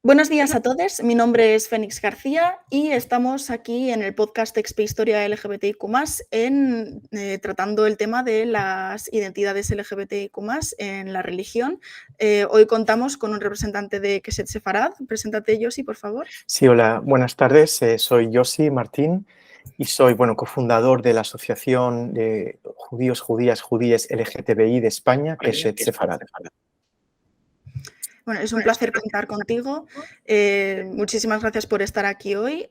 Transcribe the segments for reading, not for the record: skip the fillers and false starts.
Buenos días a todos, mi nombre es Fénix García y estamos aquí en el podcast XP Historia LGBTIQ+, tratando el tema de las identidades LGBTIQ+, en la religión. Hoy contamos con un representante de Keshet Sefarad. Preséntate, Yossi, por favor. Sí, hola, buenas tardes. Soy Yossi Martín y soy cofundador de la Asociación de Judíos, Judíes LGTBI de España, Keshet Sefarad. Bueno, es un placer contar contigo. Muchísimas gracias por estar aquí hoy.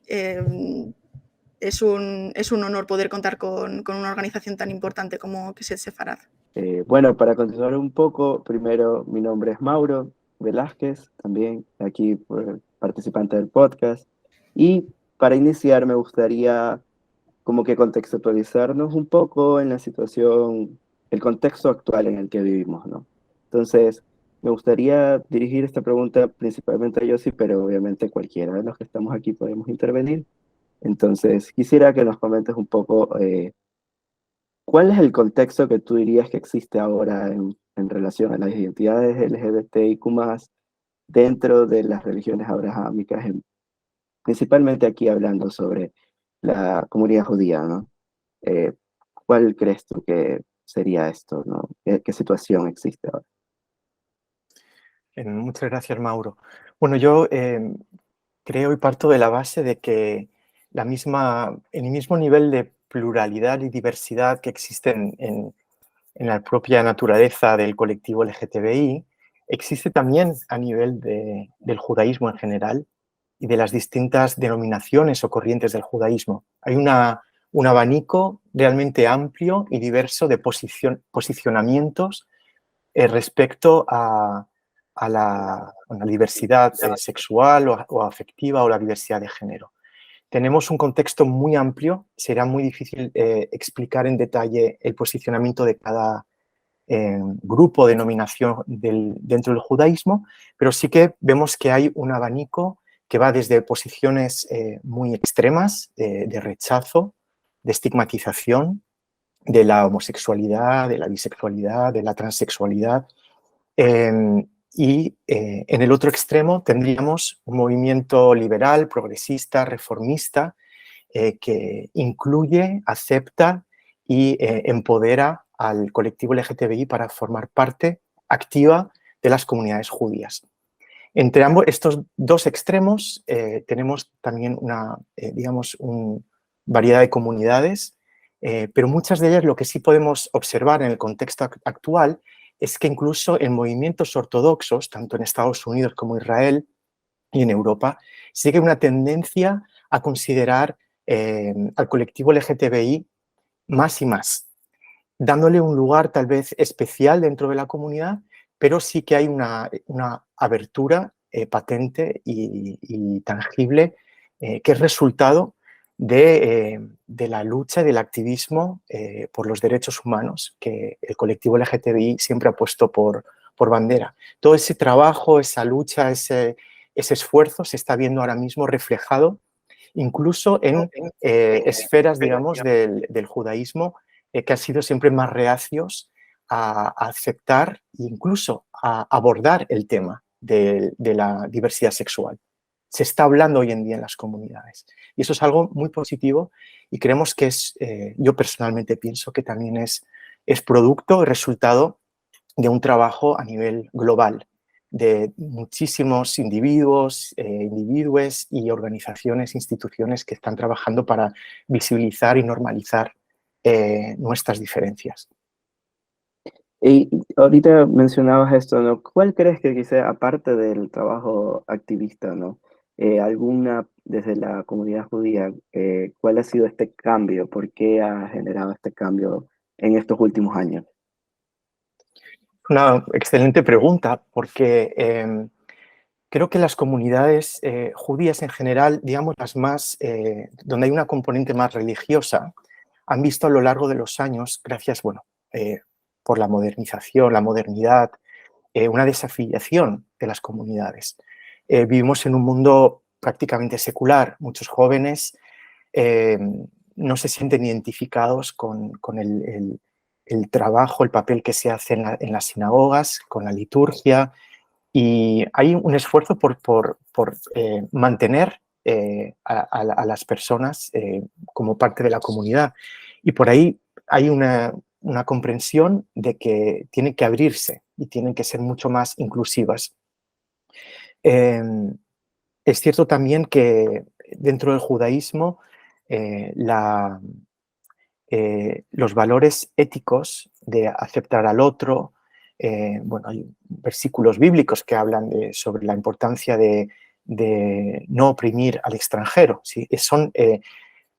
Es un honor poder contar con una organización tan importante como Keshet Sefarad. Bueno, para continuar un poco, primero mi nombre es Mauro Velázquez, también aquí participante del podcast. Y para iniciar me gustaría como que contextualizarnos un poco en la situación, el contexto actual en el que vivimos, ¿no? Entonces, me gustaría dirigir esta pregunta principalmente a Yossi, pero obviamente cualquiera de los que estamos aquí podemos intervenir. Entonces, quisiera que nos comentes un poco ¿cuál es el contexto que tú dirías que existe ahora en relación a las identidades LGBTIQ+, dentro de las religiones abrahámicas, principalmente aquí hablando sobre la comunidad judía, ¿no? Eh, ¿Cuál crees tú que sería esto, ¿no? ¿Qué situación existe ahora? Muchas gracias, Mauro. Bueno, yo creo y parto de la base de que el mismo nivel de pluralidad y diversidad que existen en la propia naturaleza del colectivo LGTBI, existe también a nivel del judaísmo en general y de las distintas denominaciones o corrientes del judaísmo. Hay un abanico realmente amplio y diverso de posicionamientos respecto a la diversidad sexual o afectiva o la diversidad de género. Tenemos un contexto muy amplio, será muy difícil explicar en detalle el posicionamiento de cada grupo, denominación dentro del judaísmo, pero sí que vemos que hay un abanico que va desde posiciones muy extremas de rechazo, de estigmatización de la homosexualidad, de la bisexualidad, de la transexualidad, en el otro extremo tendríamos un movimiento liberal, progresista, reformista, que incluye, acepta y empodera al colectivo LGTBI para formar parte activa de las comunidades judías. Entre estos dos extremos tenemos también una variedad de comunidades, pero muchas de ellas lo que sí podemos observar en el contexto actual es que incluso en movimientos ortodoxos, tanto en Estados Unidos como Israel y en Europa, sigue una tendencia a considerar al colectivo LGTBI más y más, dándole un lugar tal vez especial dentro de la comunidad, pero sí que hay una abertura patente y tangible que es resultado de la lucha y del activismo por los derechos humanos que el colectivo LGTBI siempre ha puesto por bandera. Todo ese trabajo, esa lucha, ese esfuerzo se está viendo ahora mismo reflejado incluso en esferas, digamos, del judaísmo que han sido siempre más reacios a aceptar e incluso a abordar el tema de la diversidad sexual. Se está hablando hoy en día en las comunidades. Y eso es algo muy positivo y creemos que yo personalmente pienso que también es producto, resultado de un trabajo a nivel global de muchísimos individuos, individuos y organizaciones, instituciones que están trabajando para visibilizar y normalizar nuestras diferencias. Y ahorita mencionabas esto, ¿no? ¿Cuál crees que quizá, aparte del trabajo activista, ¿no? Desde la comunidad judía, ¿cuál ha sido este cambio? ¿Por qué ha generado este cambio en estos últimos años? Una excelente pregunta, porque creo que las comunidades judías en general, digamos las más, donde hay una componente más religiosa, han visto a lo largo de los años, gracias, por la modernización, la modernidad, una desafiliación de las comunidades. Vivimos en un mundo prácticamente secular. Muchos jóvenes no se sienten identificados con el trabajo, el papel que se hace en las sinagogas, con la liturgia, Y hay un esfuerzo por mantener a las personas como parte de la comunidad. Y por ahí hay una comprensión de que tienen que abrirse y tienen que ser mucho más inclusivas. Es cierto también que dentro del judaísmo los valores éticos de aceptar al otro, bueno, hay versículos bíblicos que hablan sobre la importancia de no oprimir al extranjero. ¿Sí?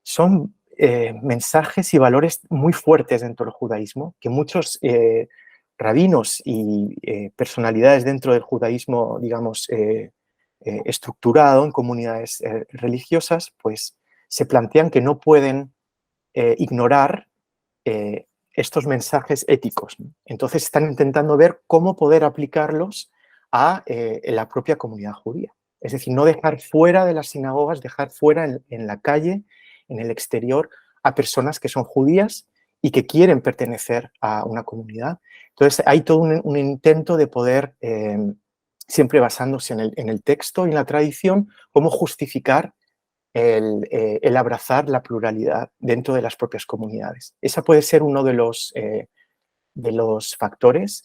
Son mensajes y valores muy fuertes dentro del judaísmo que muchos rabinos y personalidades dentro del judaísmo, digamos, estructurado en comunidades religiosas, pues se plantean que no pueden ignorar estos mensajes éticos. Entonces están intentando ver cómo poder aplicarlos a la propia comunidad judía. Es decir, no dejar fuera de las sinagogas, dejar fuera en la calle, en el exterior, a personas que son judías y que quieren pertenecer a una comunidad. Entonces hay todo un intento de poder, siempre basándose en el texto y en la tradición, cómo justificar el abrazar la pluralidad dentro de las propias comunidades. Ese puede ser uno de los factores.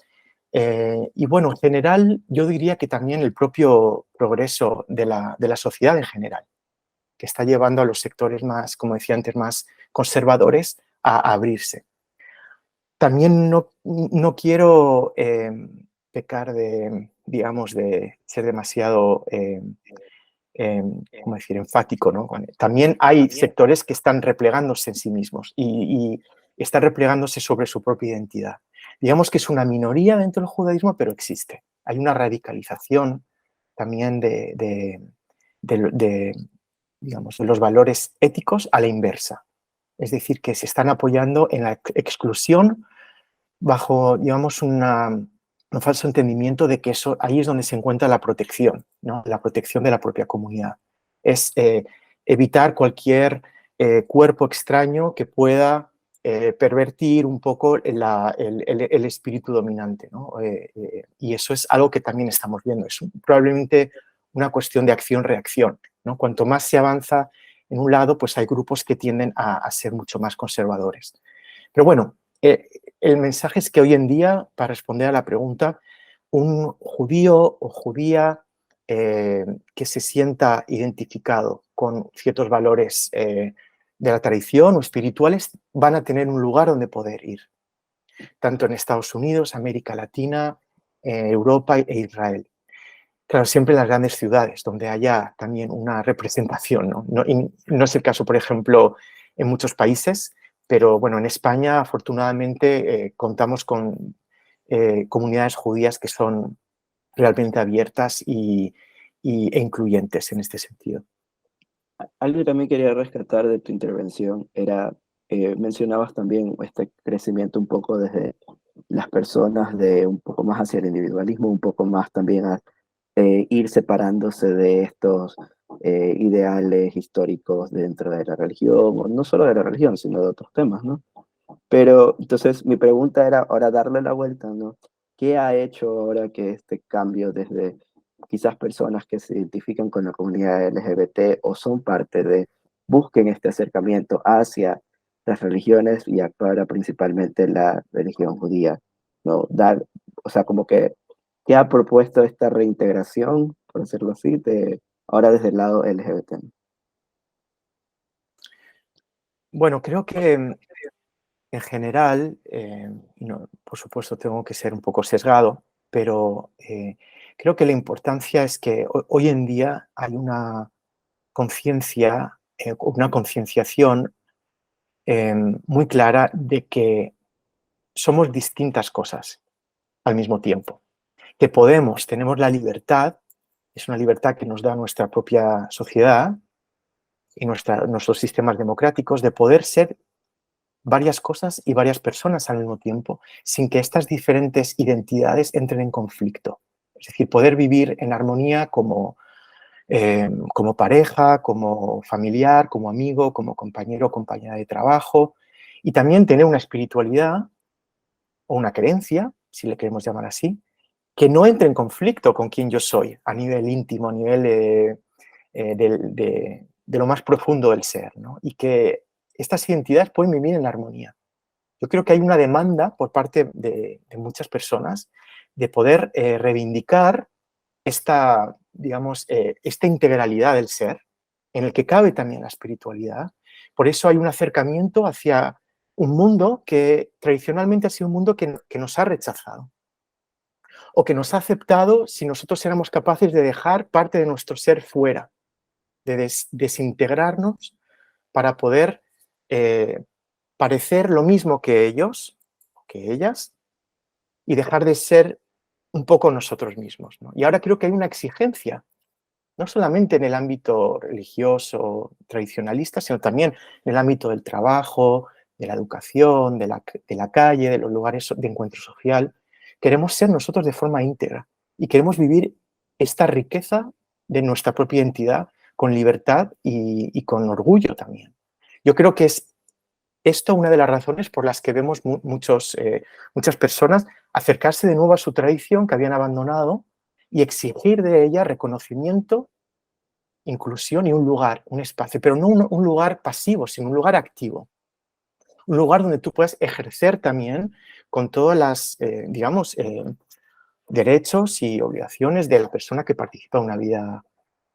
Y bueno, en general, yo diría que también el propio progreso de la sociedad en general, que está llevando a los sectores más, como decía antes, más conservadores a abrirse. También no quiero pecar de, digamos, de ser demasiado ¿cómo decir?, enfático, ¿no? También hay sectores que están replegándose en sí mismos y están replegándose sobre su propia identidad. Digamos que es una minoría dentro del judaísmo, pero existe. Hay una radicalización también digamos, de los valores éticos a la inversa. Es decir, que se están apoyando en la exclusión bajo, digamos, un falso entendimiento de que ahí es donde se encuentra la protección, ¿no? La protección de la propia comunidad. Es evitar cualquier cuerpo extraño que pueda pervertir un poco el espíritu dominante, ¿no? Y eso es algo que también estamos viendo. Es probablemente una cuestión de acción-reacción, ¿no? Cuanto más se avanza en un lado, pues hay grupos que tienden a ser mucho más conservadores. Pero bueno, el mensaje es que hoy en día, para responder a la pregunta, un judío o judía que se sienta identificado con ciertos valores de la tradición o espirituales van a tener un lugar donde poder ir, tanto en Estados Unidos, América Latina, Europa e Israel. Claro, siempre en las grandes ciudades, donde haya también una representación, ¿no? No es el caso, por ejemplo, en muchos países, pero bueno, en España afortunadamente contamos con comunidades judías que son realmente abiertas e incluyentes en este sentido. Algo que también quería rescatar de tu intervención era, mencionabas también este crecimiento un poco desde las personas, de un poco más hacia el individualismo, un poco más también a ir separándose de estos ideales históricos dentro de la religión, o no solo de la religión, sino de otros temas, ¿no? Pero entonces mi pregunta era ahora darle la vuelta, ¿no? ¿Qué ha hecho ahora que este cambio desde quizás personas que se identifican con la comunidad LGBT o son parte de, busquen este acercamiento hacia las religiones y actuar principalmente la religión judía, ¿no? Dar, o sea, como que, ¿qué ha propuesto esta reintegración, por decirlo así, ahora desde el lado LGBT? Bueno, creo que en general, por supuesto tengo que ser un poco sesgado, pero creo que la importancia es que hoy en día hay una conciencia, una concienciación muy clara de que somos distintas cosas al mismo tiempo, que tenemos la libertad, es una libertad que nos da nuestra propia sociedad y nuestros sistemas democráticos de poder ser varias cosas y varias personas al mismo tiempo, sin que estas diferentes identidades entren en conflicto. Es decir, poder vivir en armonía como pareja, como familiar, como amigo, como compañero o compañera de trabajo, y también tener una espiritualidad o una creencia, si le queremos llamar así, que no entre en conflicto con quien yo soy a nivel íntimo, a nivel de lo más profundo del ser, ¿no? Y que estas identidades pueden vivir en armonía. Yo creo que hay una demanda por parte de muchas personas de poder reivindicar esta, digamos, esta integralidad del ser, en el que cabe también la espiritualidad. Por eso hay un acercamiento hacia un mundo que tradicionalmente ha sido un mundo que nos ha rechazado o que nos ha aceptado si nosotros éramos capaces de dejar parte de nuestro ser fuera, de desintegrarnos para poder parecer lo mismo que ellos, que ellas, y dejar de ser un poco nosotros mismos, ¿no? Y ahora creo que hay una exigencia, no solamente en el ámbito religioso, tradicionalista, sino también en el ámbito del trabajo, de la educación, de la calle, de los lugares de encuentro social. Queremos ser nosotros de forma íntegra y queremos vivir esta riqueza de nuestra propia identidad con libertad y con orgullo también. Yo creo que es esto una de las razones por las que vemos muchas personas acercarse de nuevo a su tradición que habían abandonado y exigir de ella reconocimiento, inclusión y un lugar, un espacio, pero no un lugar pasivo, sino un lugar activo. Un lugar donde tú puedas ejercer también con todas las, digamos, derechos y obligaciones de la persona que participa en una vida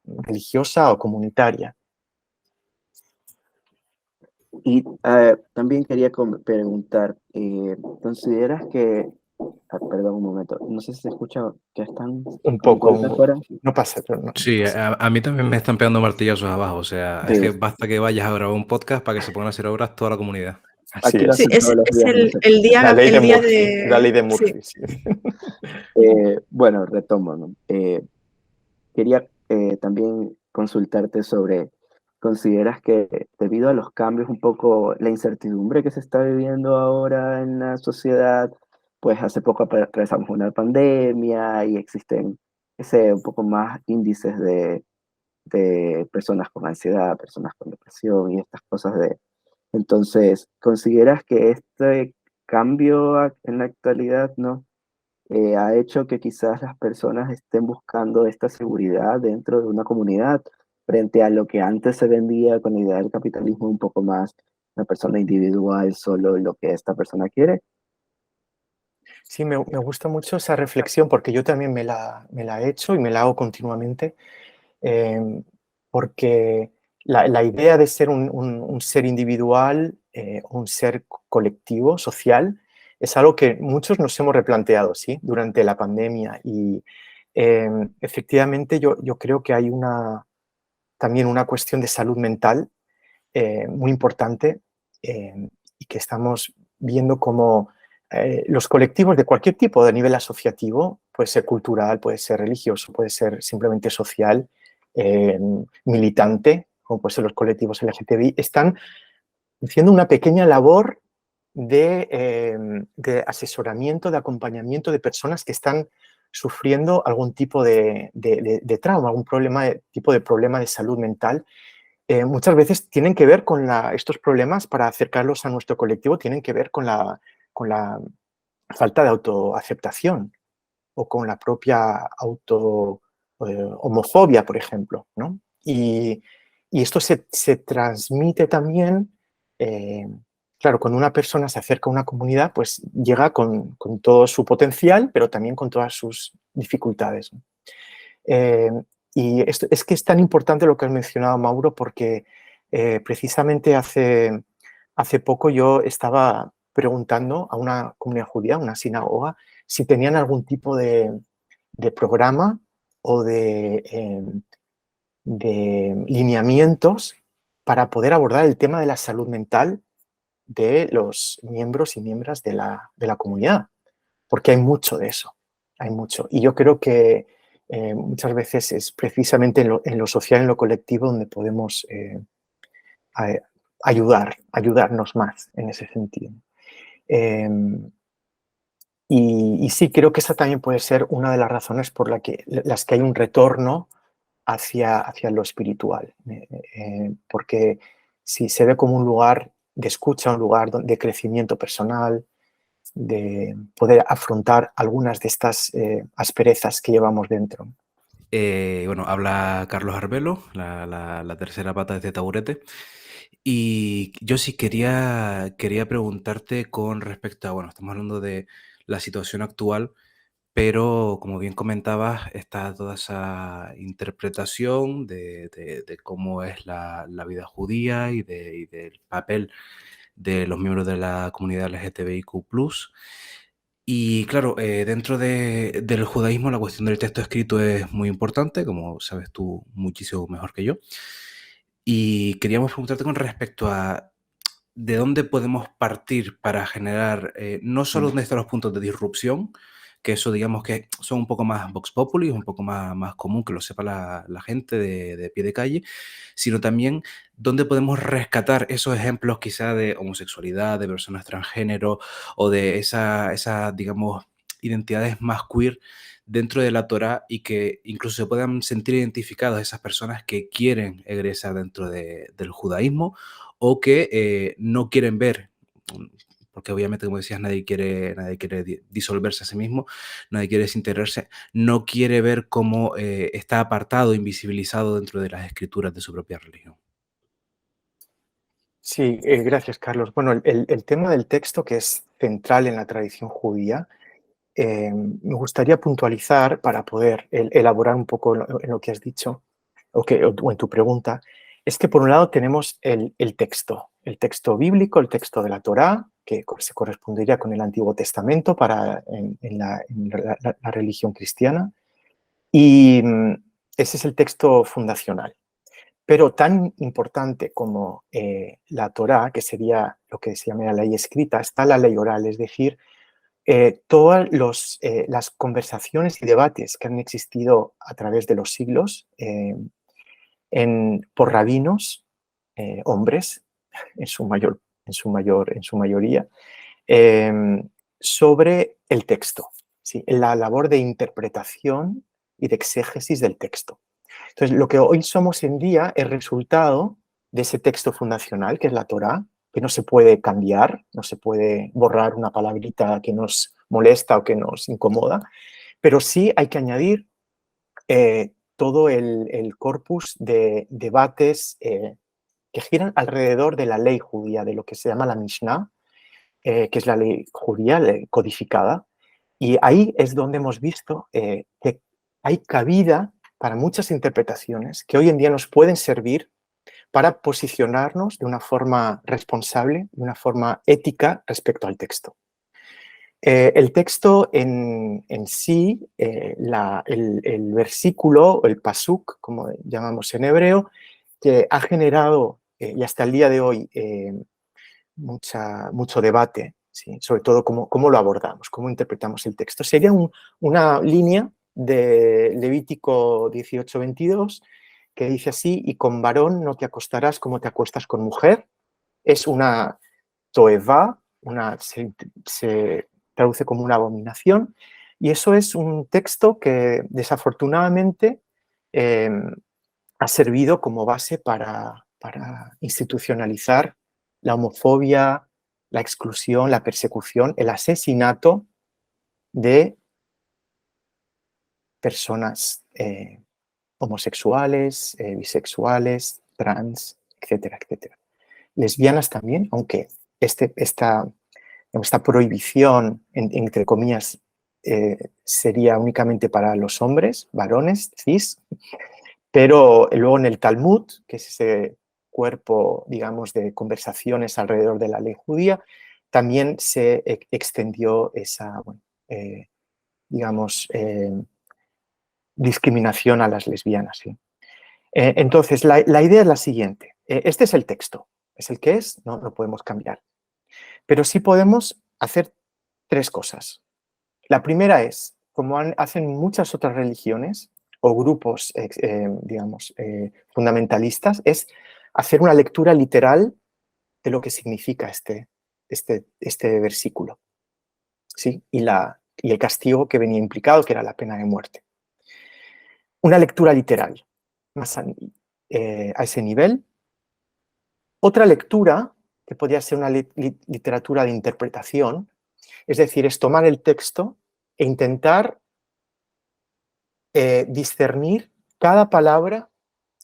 religiosa o comunitaria. Y también quería preguntar, ¿consideras que, perdón un momento, no sé si se escucha que están Un con golpes poco, fuera? no pasa, pero no Sí, pasa. a mí también me están pegando martillazos abajo, o sea, es Sí, que basta que vayas a grabar un podcast para que se pongan a hacer obras toda la comunidad. Así aquí lo es. Sí, hacen todos los es días, no sé. el La día, ley el de día Murphy, la ley de Sí. Murphy, sí. Bueno, retomo, ¿no? Quería también consultarte sobre, ¿consideras que debido a los cambios, un poco la incertidumbre que se está viviendo ahora en la sociedad, pues hace poco atravesamos una pandemia y existen ese un poco más índices de personas con ansiedad, personas con depresión y estas cosas de... Entonces, ¿consideras que este cambio en la actualidad, ¿no? Ha hecho que quizás las personas estén buscando esta seguridad dentro de una comunidad frente a lo que antes se vendía con la idea del capitalismo un poco más una persona individual, solo lo que esta persona quiere? Sí, me gusta mucho esa reflexión porque yo también me la he hecho y me la hago continuamente, porque la idea de ser un ser individual, un ser colectivo, social, es algo que muchos nos hemos replanteado, ¿sí? Durante la pandemia y efectivamente yo creo que hay también una cuestión de salud mental muy importante y que estamos viendo cómo los colectivos de cualquier tipo, de nivel asociativo, puede ser cultural, puede ser religioso, puede ser simplemente social, militante, como pueden ser los colectivos LGTBI, están haciendo una pequeña labor de asesoramiento, de acompañamiento de personas que están sufriendo algún tipo de trauma, algún tipo de problema de salud mental. Muchas veces tienen que ver con estos problemas, para acercarlos a nuestro colectivo, tienen que ver con la falta de autoaceptación o con la propia homofobia, por ejemplo, ¿no? Y esto se transmite también, claro, cuando una persona se acerca a una comunidad, pues llega con todo su potencial, pero también con todas sus dificultades, ¿no? Y esto, es que es tan importante lo que has mencionado, Mauro, porque precisamente hace poco yo estaba preguntando a una comunidad judía, una sinagoga, si tenían algún tipo de programa o de lineamientos para poder abordar el tema de la salud mental de los miembros y miembros de la comunidad, porque hay mucho de eso, hay mucho. Y yo creo que muchas veces es precisamente en lo social, en lo colectivo, donde podemos ayudarnos más en ese sentido. Y sí, creo que esa también puede ser una de las razones por las que hay un retorno hacia lo espiritual, porque si se ve como un lugar de escucha, un lugar de crecimiento personal, poder afrontar algunas de estas asperezas que llevamos dentro. Bueno, habla Carlos Arbelo, la tercera pata de este taburete. Y yo sí quería preguntarte con respecto a, bueno, estamos hablando de la situación actual, pero como bien comentabas, está toda esa interpretación de cómo es la vida judía y del papel de los miembros de la comunidad LGTBIQ+. Y claro, dentro del judaísmo la cuestión del texto escrito es muy importante, como sabes tú muchísimo mejor que yo. Y queríamos preguntarte con respecto a de dónde podemos partir para generar no solo dónde están los puntos de disrupción, que eso digamos que son un poco más vox populi, un poco más común que lo sepa la gente de pie de calle, sino también dónde podemos rescatar esos ejemplos quizá de homosexualidad, de personas transgénero o de esas digamos, identidades más queer dentro de la Torá y que incluso se puedan sentir identificados esas personas que quieren egresar dentro del judaísmo o que no quieren ver, porque obviamente, como decías, nadie quiere disolverse a sí mismo, nadie quiere desintegrarse, no quiere ver cómo está apartado, invisibilizado dentro de las escrituras de su propia religión. Sí, gracias, Carlos. Bueno, el tema del texto, que es central en la tradición judía, me gustaría puntualizar para poder elaborar un poco en lo que has dicho o en tu pregunta, es que por un lado tenemos el texto bíblico, el texto de la Torá, que se correspondería con el Antiguo Testamento en la religión cristiana, y ese es el texto fundacional. Pero tan importante como la Torá, que sería lo que se llama la ley escrita, está la ley oral, es decir, todas las conversaciones y debates que han existido a través de los siglos por rabinos, hombres, en su mayoría, sobre el texto, ¿sí? La labor de interpretación y de exégesis del texto. Entonces, lo que hoy somos en día es resultado de ese texto fundacional, que es la Torá, que no se puede cambiar, no se puede borrar una palabrita que nos molesta o que nos incomoda, pero sí hay que añadir todo el corpus de debates que giran alrededor de la ley judía, de lo que se llama la Mishnah, que es la ley judía codificada. Y ahí es donde hemos visto que hay cabida para muchas interpretaciones que hoy en día nos pueden servir para posicionarnos de una forma responsable, de una forma ética respecto al texto. El texto en sí, el versículo, el pasuk, como llamamos en hebreo, que ha generado, y hasta el día de hoy, mucho debate, ¿sí? Sobre todo cómo lo abordamos, cómo interpretamos el texto. Sería una línea de Levítico 18:22 que dice así: y con varón no te acostarás como te acuestas con mujer. Es una toevá, se traduce como una abominación, y eso es un texto que desafortunadamente ha servido como base para institucionalizar la homofobia, la exclusión, la persecución, el asesinato de personas homosexuales, bisexuales, trans, etcétera, etcétera. Lesbianas también, aunque esta prohibición, entre comillas, sería únicamente para los hombres, varones, cis, pero luego en el Talmud, que es ese cuerpo, digamos, de conversaciones alrededor de la ley judía, también se extendió esa, digamos, discriminación a las lesbianas. ¿Sí? Entonces, la idea es la siguiente. Este es el texto, es el que es, no lo podemos cambiar. Pero sí podemos hacer tres cosas. La primera es, como hacen muchas otras religiones o grupos, digamos, fundamentalistas, es hacer una lectura literal de lo que significa este versículo, ¿sí? Y el castigo que venía implicado, que era la pena de muerte. Una lectura literal, más a ese nivel. Otra lectura, que podría ser una literatura de interpretación, Es decir, es tomar el texto e intentar discernir cada palabra,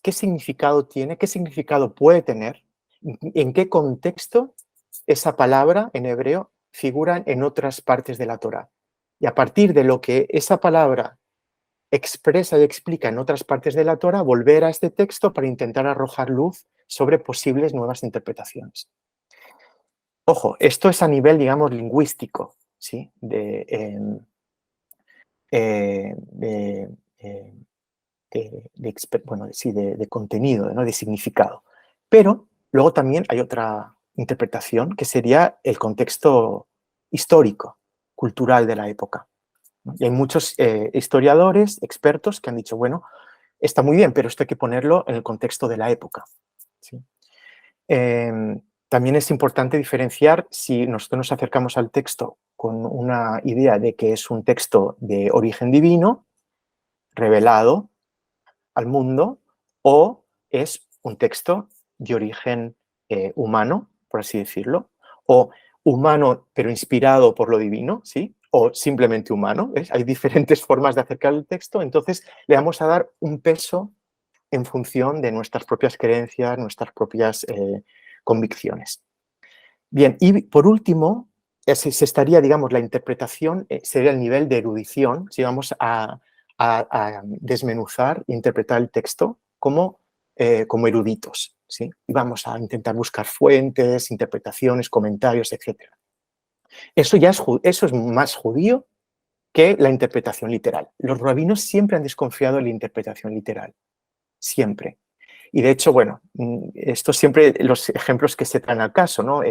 qué significado tiene, qué significado puede tener, en qué contexto esa palabra en hebreo figura en otras partes de la Torá. Y a partir de lo que esa palabra expresa y explica en otras partes de la Torá, volver a este texto para intentar arrojar luz sobre posibles nuevas interpretaciones. Ojo, esto es a nivel, digamos, lingüístico, ¿sí? De contenido, ¿no? De significado. Pero luego también hay otra interpretación que sería el contexto histórico, cultural de la época, ¿no? Y hay muchos historiadores, expertos que han dicho, bueno, está muy bien, pero esto hay que ponerlo en el contexto de la época, ¿sí? También es importante diferenciar si nosotros nos acercamos al texto con una idea de que es un texto de origen divino, revelado al mundo, o es un texto de origen humano, por así decirlo, o humano pero inspirado por lo divino, ¿sí? O simplemente humano, ¿ves? Hay diferentes formas de acercar el texto, entonces le vamos a dar un peso en función de nuestras propias creencias, nuestras propias convicciones. Bien, y por último, se estaría, digamos, la interpretación sería el nivel de erudición, si vamos a desmenuzar e interpretar el texto como eruditos, ¿sí? Y vamos a intentar buscar fuentes, interpretaciones, comentarios, etc. Eso es más judío que la interpretación literal. Los rabinos siempre han desconfiado de la interpretación literal, siempre. Y de hecho, bueno, esto siempre los ejemplos que se traen al caso, ¿no?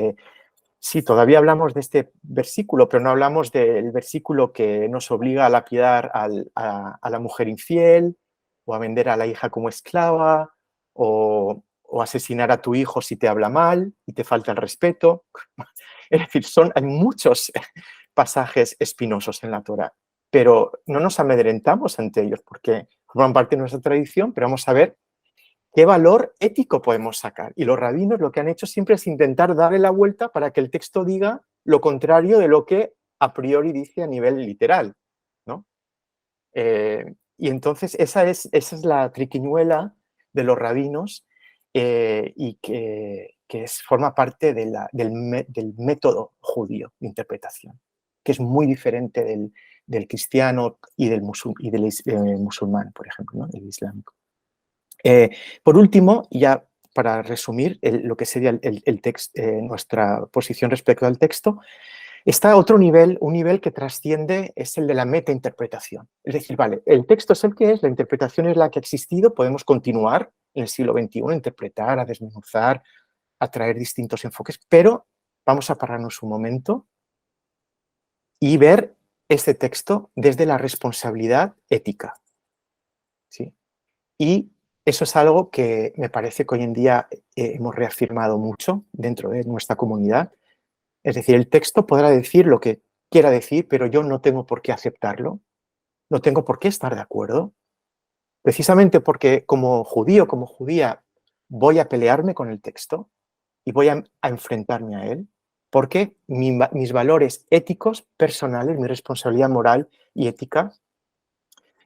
Sí, todavía hablamos de este versículo, pero no hablamos del versículo que nos obliga a lapidar a la mujer infiel, o a vender a la hija como esclava, o asesinar a tu hijo si te habla mal y te falta el respeto. Es decir, hay muchos pasajes espinosos en la Torá, pero no nos amedrentamos ante ellos porque forman parte de nuestra tradición, pero vamos a ver ¿qué valor ético podemos sacar? Y los rabinos lo que han hecho siempre es intentar darle la vuelta para que el texto diga lo contrario de lo que a priori dice a nivel literal, ¿no? Y entonces esa es la triquiñuela de los rabinos y que forma parte del método judío de interpretación, que es muy diferente del cristiano y del musulmán, por ejemplo, ¿no? El islámico. Por último, ya para resumir lo que sería nuestra posición respecto al texto, está otro nivel, un nivel que trasciende, es el de la metainterpretación. Es decir, vale, el texto es el que es, la interpretación es la que ha existido, podemos continuar en el siglo XXI, a interpretar, a desmenuzar, a traer distintos enfoques, pero vamos a pararnos un momento y ver este texto desde la responsabilidad ética, ¿sí? Y eso es algo que me parece que hoy en día hemos reafirmado mucho dentro de nuestra comunidad. Es decir, el texto podrá decir lo que quiera decir, pero yo no tengo por qué aceptarlo, no tengo por qué estar de acuerdo, precisamente porque como judío, como judía, voy a pelearme con el texto y voy a enfrentarme a él, porque mis valores éticos, personales, mi responsabilidad moral y ética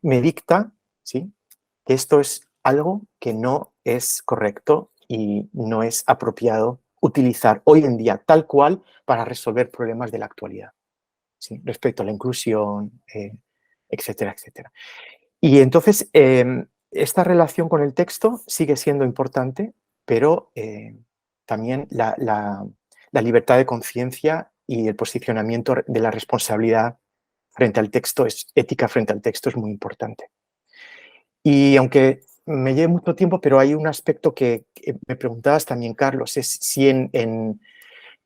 me dicta, ¿sí?, que esto es algo que no es correcto y no es apropiado utilizar hoy en día tal cual para resolver problemas de la actualidad, ¿sí?, respecto a la inclusión, etcétera, etcétera. Y entonces, esta relación con el texto sigue siendo importante, pero también la libertad de conciencia y el posicionamiento de la responsabilidad frente al texto, ética frente al texto, es muy importante. Y aunque me lleve mucho tiempo, pero hay un aspecto que me preguntabas también, Carlos, es si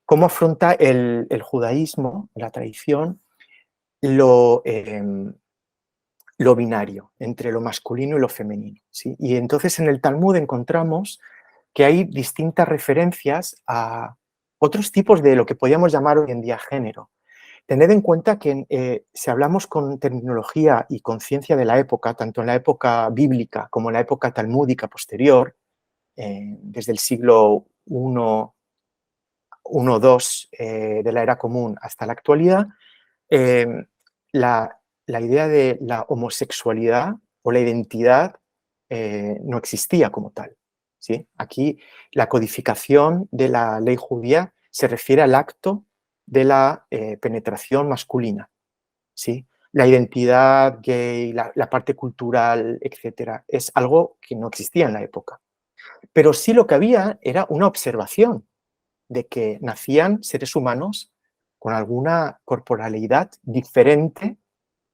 cómo afronta el judaísmo, la tradición, lo binario, entre lo masculino y lo femenino, ¿sí? Y entonces en el Talmud encontramos que hay distintas referencias a otros tipos de lo que podríamos llamar hoy en día género. Tened en cuenta que si hablamos con terminología y conciencia de la época, tanto en la época bíblica como en la época talmúdica posterior, desde el siglo I I o II de la era común hasta la actualidad, la idea de la homosexualidad o la identidad no existía como tal, ¿sí? Aquí la codificación de la ley judía se refiere al acto de la penetración masculina, ¿sí? La identidad gay, la parte cultural, etcétera, es algo que no existía en la época. Pero sí lo que había era una observación de que nacían seres humanos con alguna corporalidad diferente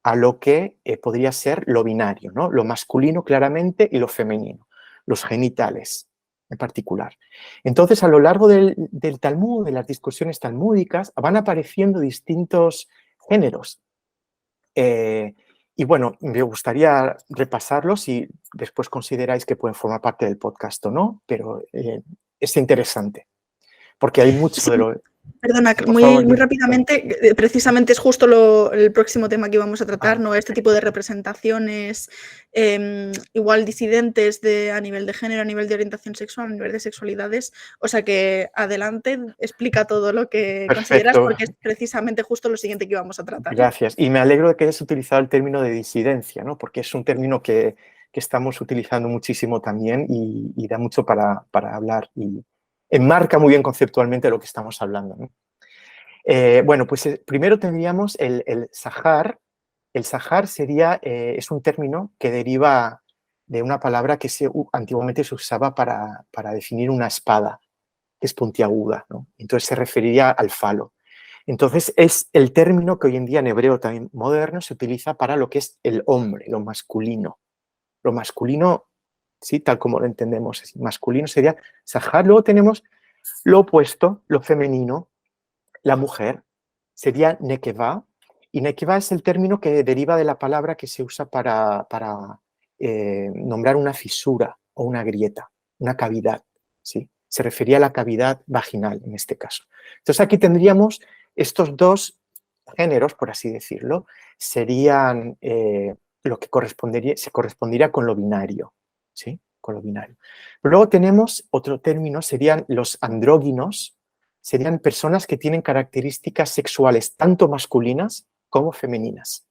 a lo que podría ser lo binario, ¿no? Lo masculino claramente y lo femenino, los genitales en particular. Entonces, a lo largo del Talmud, de las discusiones talmúdicas, van apareciendo distintos géneros. Y bueno, me gustaría repasarlos y después consideráis que pueden formar parte del podcast o no, pero es interesante, porque hay mucho de lo... Perdona, Sí, por favor, muy rápidamente, precisamente es justo el próximo tema que íbamos a tratar, ¿no? Este tipo de representaciones igual disidentes a nivel de género, a nivel de orientación sexual, a nivel de sexualidades. O sea que adelante, explica todo lo que consideras, perfecto. porque es precisamente justo lo siguiente que íbamos a tratar. Gracias. Y me alegro de que hayas utilizado el término de disidencia, ¿no? Porque es un término que estamos utilizando muchísimo también y da mucho para hablar y enmarca muy bien conceptualmente lo que estamos hablando, ¿no? Bueno, pues primero tendríamos el sahar. El sahar es un término que deriva de una palabra que antiguamente se usaba para definir una espada, que es puntiaguda, ¿no? Entonces se referiría al falo. Entonces es el término que hoy en día en hebreo también moderno se utiliza para lo que es el hombre, lo masculino. Lo masculino, sí, tal como lo entendemos, masculino sería sahar. Luego tenemos lo opuesto, lo femenino, la mujer, sería nekevá, y nekevá es el término que deriva de la palabra que se usa para nombrar una fisura o una grieta, una cavidad, ¿sí? Se refería a la cavidad vaginal en este caso. Entonces aquí tendríamos estos dos géneros, por así decirlo, serían lo que se correspondería con lo binario, ¿sí? Con lo binario. Pero luego tenemos otro término, serían los andróginos, serían personas que tienen características sexuales tanto masculinas como femeninas,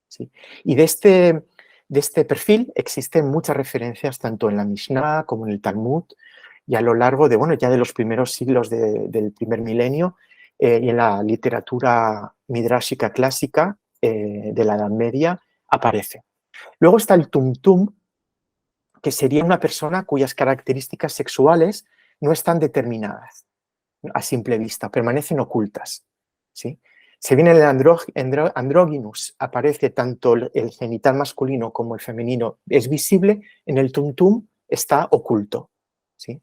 ¿sí? Y de este perfil existen muchas referencias tanto en la Mishnah como en el Talmud y a lo largo de, bueno, ya de los primeros siglos del primer milenio y en la literatura midrashica clásica de la Edad Media aparece. Luego está el tumtum, que sería una persona cuyas características sexuales no están determinadas a simple vista, permanecen ocultas, ¿sí? Si bien en el andróginus aparece tanto el genital masculino como el femenino, es visible, en el tumtum está oculto, ¿sí?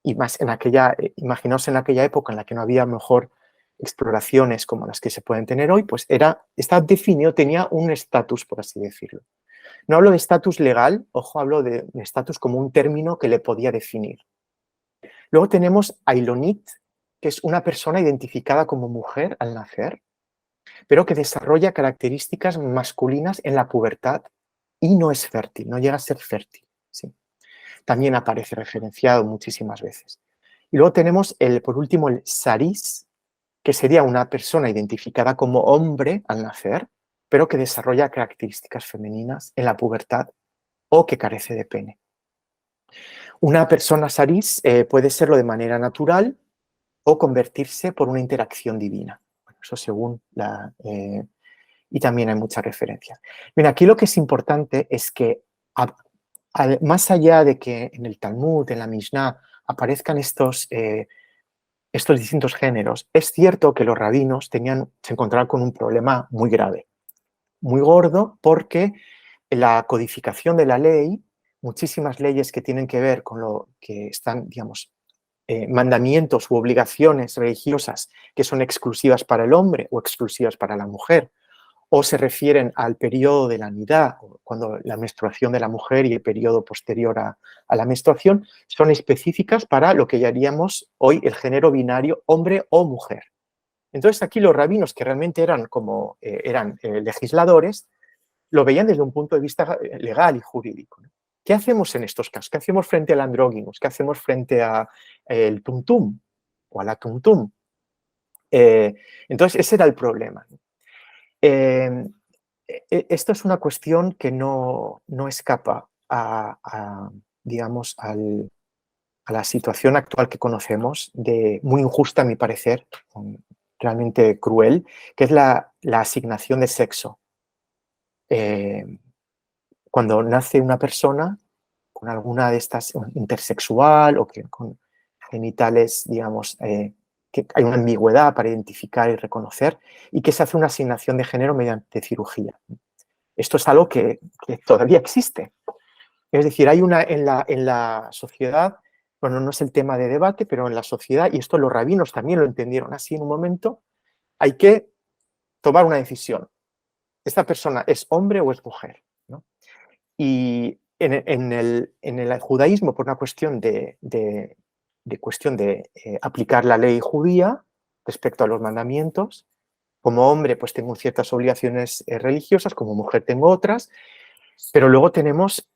Y más imaginaos en aquella época en la que no había mejor exploraciones como las que se pueden tener hoy, pues está definido, tenía un estatus, por así decirlo. No hablo de estatus legal, ojo, hablo de estatus como un término que le podía definir. Luego tenemos Ailonit, que es una persona identificada como mujer al nacer, pero que desarrolla características masculinas en la pubertad y no es fértil, no llega a ser fértil, ¿sí? También aparece referenciado muchísimas veces. Y luego tenemos, por último, el Saris, que sería una persona identificada como hombre al nacer, pero que desarrolla características femeninas en la pubertad o que carece de pene. Una persona Saris puede serlo de manera natural o convertirse por una interacción divina. Bueno, eso según y también hay muchas referencias. Bien, aquí lo que es importante es que más allá de que en el Talmud, en la Mishnah, aparezcan estos distintos géneros, es cierto que los rabinos se encontraban con un problema muy grave, muy gordo, porque la codificación de la ley, muchísimas leyes que tienen que ver con lo que están, digamos, mandamientos u obligaciones religiosas que son exclusivas para el hombre o exclusivas para la mujer, o se refieren al periodo de la nidá, cuando la menstruación de la mujer y el periodo posterior a la menstruación, son específicas para lo que llamaríamos hoy el género binario hombre o mujer. Entonces aquí los rabinos, que realmente eran legisladores, lo veían desde un punto de vista legal y jurídico, ¿no? ¿Qué hacemos en estos casos? ¿Qué hacemos frente al andróginos? ¿Qué hacemos frente al tumtum o a la tumtum? Entonces, ese era el problema. Esto es una cuestión que no escapa digamos, a la situación actual que conocemos, muy injusta a mi parecer, realmente cruel, que es la asignación de sexo. Cuando nace una persona con alguna de estas, intersexual o con genitales, digamos, que hay una ambigüedad para identificar y reconocer, y que se hace una asignación de género mediante cirugía. Esto es algo que todavía existe. Es decir, hay en la sociedad, bueno, no es el tema de debate, pero en la sociedad, y esto los rabinos también lo entendieron así en un momento, hay que tomar una decisión. ¿Esta persona es hombre o es mujer? ¿No? Y en el judaísmo, por una cuestión de aplicar la ley judía respecto a los mandamientos, como hombre pues tengo ciertas obligaciones religiosas, como mujer tengo otras, pero luego tenemos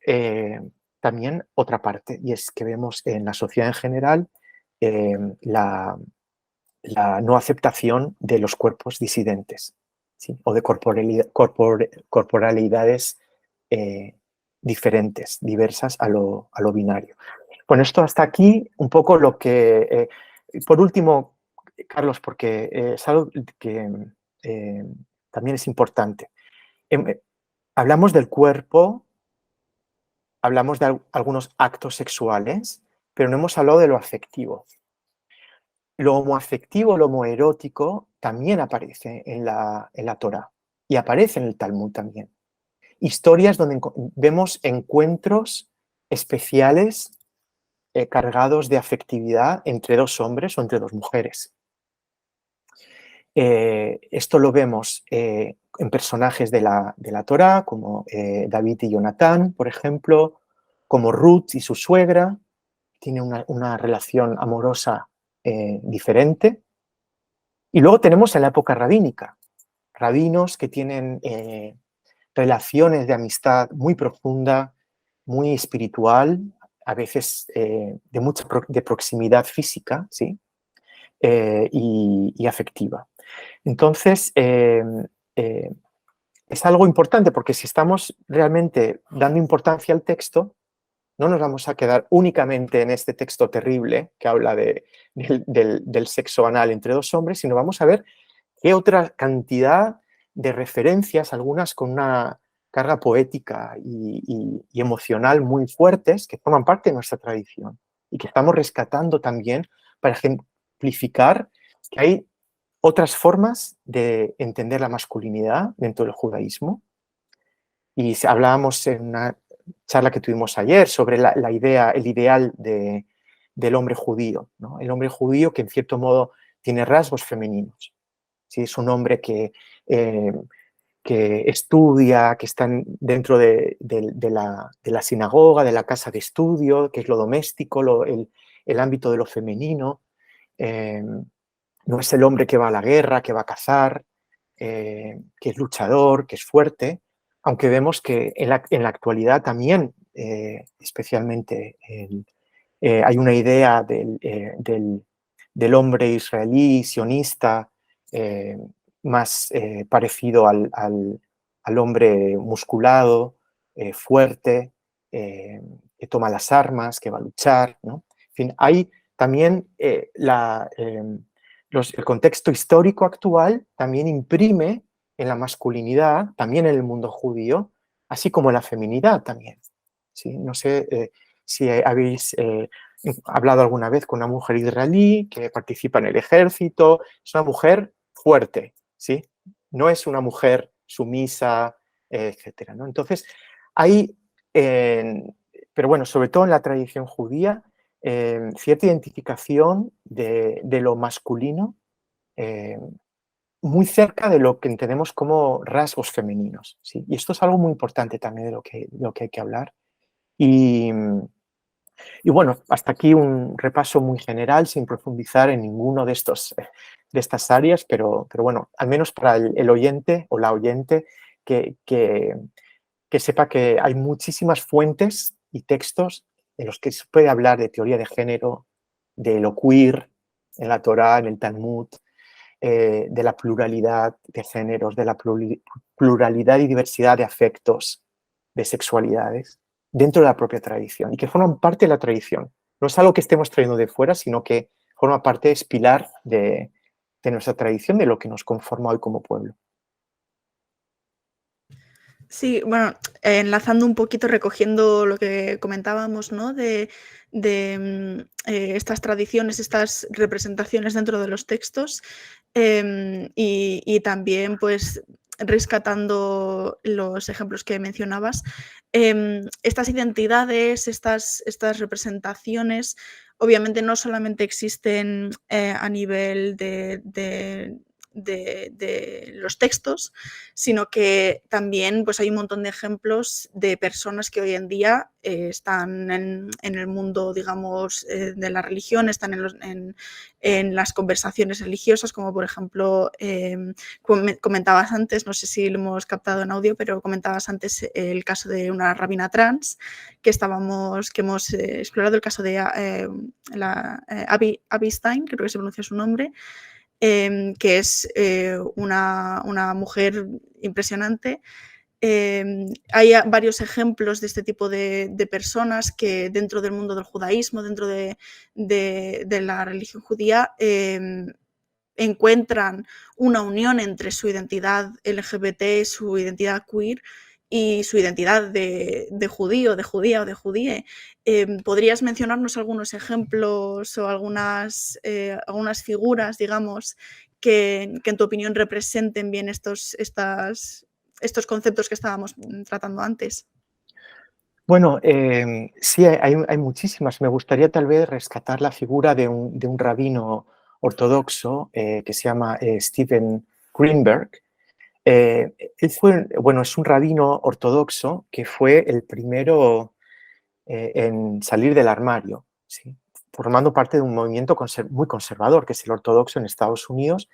también otra parte, y es que vemos en la sociedad en general la no aceptación de los cuerpos disidentes, ¿sí? O de corporalidades diferentes, diversas a lo binario. Bueno, esto hasta aquí un poco lo que... por último, Carlos, porque es algo que también es importante. Hablamos del cuerpo, hablamos de algunos actos sexuales, pero no hemos hablado de lo afectivo. Lo homoafectivo, lo homoerótico también aparece en la Torá y aparece en el Talmud también. Historias donde vemos encuentros especiales cargados de afectividad entre dos hombres o entre dos mujeres. Esto lo vemos en personajes de la Torá, como David y Jonatán, por ejemplo, como Ruth y su suegra, tiene una relación amorosa diferente. Y luego tenemos en la época rabínica, rabinos que tienen relaciones de amistad muy profunda, muy espiritual, a veces de proximidad física, ¿sí? Y afectiva. Entonces, es algo importante porque si estamos realmente dando importancia al texto, no nos vamos a quedar únicamente en este texto terrible que habla del sexo anal entre dos hombres, sino vamos a ver qué otra cantidad de referencias, algunas con una carga poética y emocional muy fuertes, que forman parte de nuestra tradición y que estamos rescatando también para ejemplificar que hay otras formas de entender la masculinidad dentro del judaísmo. Y hablábamos en una charla que tuvimos ayer sobre el ideal del hombre judío, ¿no? El hombre judío que en cierto modo tiene rasgos femeninos. ¿Sí? Es un hombre que estudia, que está dentro de la sinagoga, de la casa de estudio, que es lo doméstico, el ámbito de lo femenino. No es el hombre que va a la guerra, que va a cazar, que es luchador, que es fuerte, aunque vemos que en la actualidad también, especialmente, hay una idea del hombre israelí, sionista, más parecido al hombre musculado, fuerte, que toma las armas, que va a luchar, ¿no? En fin, hay también el contexto histórico actual también imprime en la masculinidad, también en el mundo judío, así como en la feminidad también. ¿Sí? No sé si habéis hablado alguna vez con una mujer israelí que participa en el ejército. Es una mujer fuerte, ¿sí? No es una mujer sumisa, etcétera, ¿no? Entonces, hay, pero bueno, sobre todo en la tradición judía, cierta identificación de lo masculino muy cerca de lo que entendemos como rasgos femeninos, ¿sí? Y esto es algo muy importante también de lo que hay que hablar. Y bueno, hasta aquí un repaso muy general sin profundizar en ninguno de estas áreas, pero bueno, al menos para el oyente o la oyente que sepa que hay muchísimas fuentes y textos en los que se puede hablar de teoría de género, de lo queer, en la Torá, en el Talmud, de la pluralidad de géneros, de la pluralidad y diversidad de afectos, de sexualidades, dentro de la propia tradición y que forman parte de la tradición. No es algo que estemos trayendo de fuera, sino que forma parte, es pilar de nuestra tradición, de lo que nos conforma hoy como pueblo. Sí, bueno, enlazando un poquito, recogiendo lo que comentábamos, ¿no? De estas tradiciones, estas representaciones dentro de los textos, y también, pues, rescatando los ejemplos que mencionabas, estas identidades, estas representaciones, obviamente no solamente existen a nivel de los textos, sino que también, pues, hay un montón de ejemplos de personas que hoy en día están en el mundo, digamos, de la religión, están en las conversaciones religiosas, como por ejemplo, comentabas antes, no sé si lo hemos captado en audio, pero comentabas antes el caso de una rabina trans, que hemos explorado el caso de Abby Stein, creo que se pronuncia su nombre, que es una mujer impresionante. Hay varios ejemplos de este tipo de personas que dentro del mundo del judaísmo, dentro de la religión judía, encuentran una unión entre su identidad LGBT, su identidad queer y su identidad de judío, de judía o de judíe. ¿Podrías mencionarnos algunos ejemplos o algunas figuras, digamos, que en tu opinión representen bien estos conceptos que estábamos tratando antes? Bueno, sí, hay muchísimas. Me gustaría tal vez rescatar la figura de un rabino ortodoxo que se llama Steven Greenberg. Él es un rabino ortodoxo que fue el primero en salir del armario, ¿sí? Formando parte de un movimiento muy conservador, que es el ortodoxo en Estados Unidos,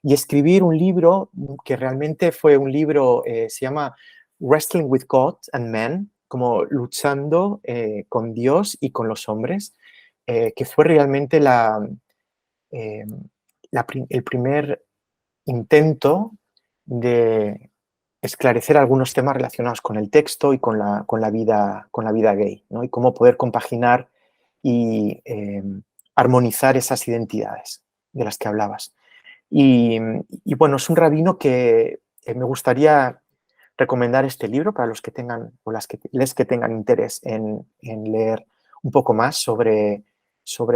y escribir un libro que realmente fue un libro, se llama Wrestling with God and Men, como luchando con Dios y con los hombres, que fue realmente el primer intento de esclarecer algunos temas relacionados con el texto y con la vida gay, ¿no? Y cómo poder compaginar y armonizar esas identidades de las que hablabas. Y bueno, es un rabino que me gustaría recomendar este libro para los que tengan o les que tengan interés en leer un poco más sobre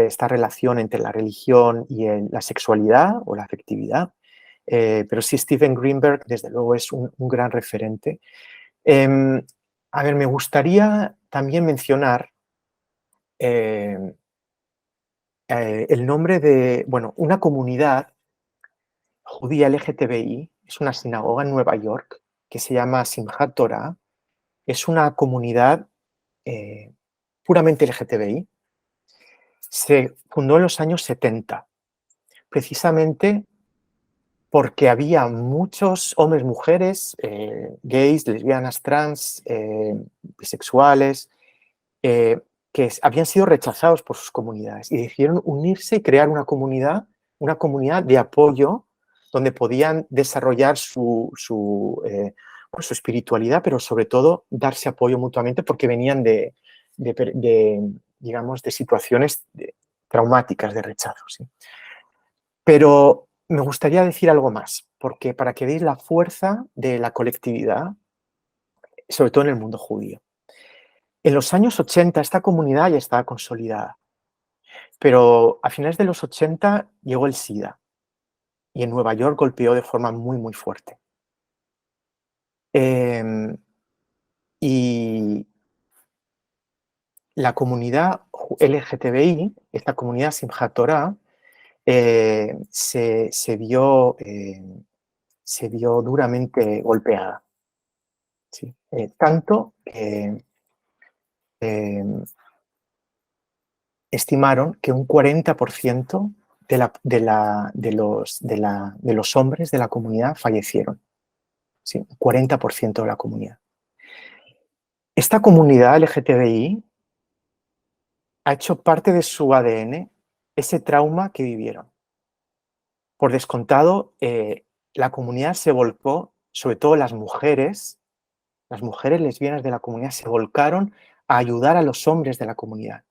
esta relación entre la religión y la sexualidad o la afectividad. Pero sí, Steven Greenberg, desde luego, es un gran referente. A ver, me gustaría también mencionar el nombre de, bueno, una comunidad judía LGTBI, es una sinagoga en Nueva York que se llama Simchat Torah. Es una comunidad puramente LGTBI. Se fundó en los años 70, precisamente porque había muchos hombres, mujeres, gays, lesbianas, trans, bisexuales, que habían sido rechazados por sus comunidades y decidieron unirse y crear una comunidad de apoyo donde podían desarrollar su espiritualidad, pero sobre todo darse apoyo mutuamente porque venían digamos, de situaciones traumáticas de rechazo, ¿sí? Pero me gustaría decir algo más, porque para que veáis la fuerza de la colectividad, sobre todo en el mundo judío. En los años 80 esta comunidad ya estaba consolidada, pero a finales de los 80 llegó el SIDA y en Nueva York golpeó de forma muy, muy fuerte. Y la comunidad LGTBI, esta comunidad Simchat Torah, se vio duramente golpeada. Sí. Tanto que estimaron que un 40% de los hombres de la comunidad fallecieron. Sí, 40% de la comunidad. Esta comunidad LGTBI ha hecho parte de su ADN ese trauma que vivieron. por descontado, la comunidad se volcó, sobre todo las mujeres lesbianas de la comunidad se volcaron a ayudar a los hombres de la comunidad.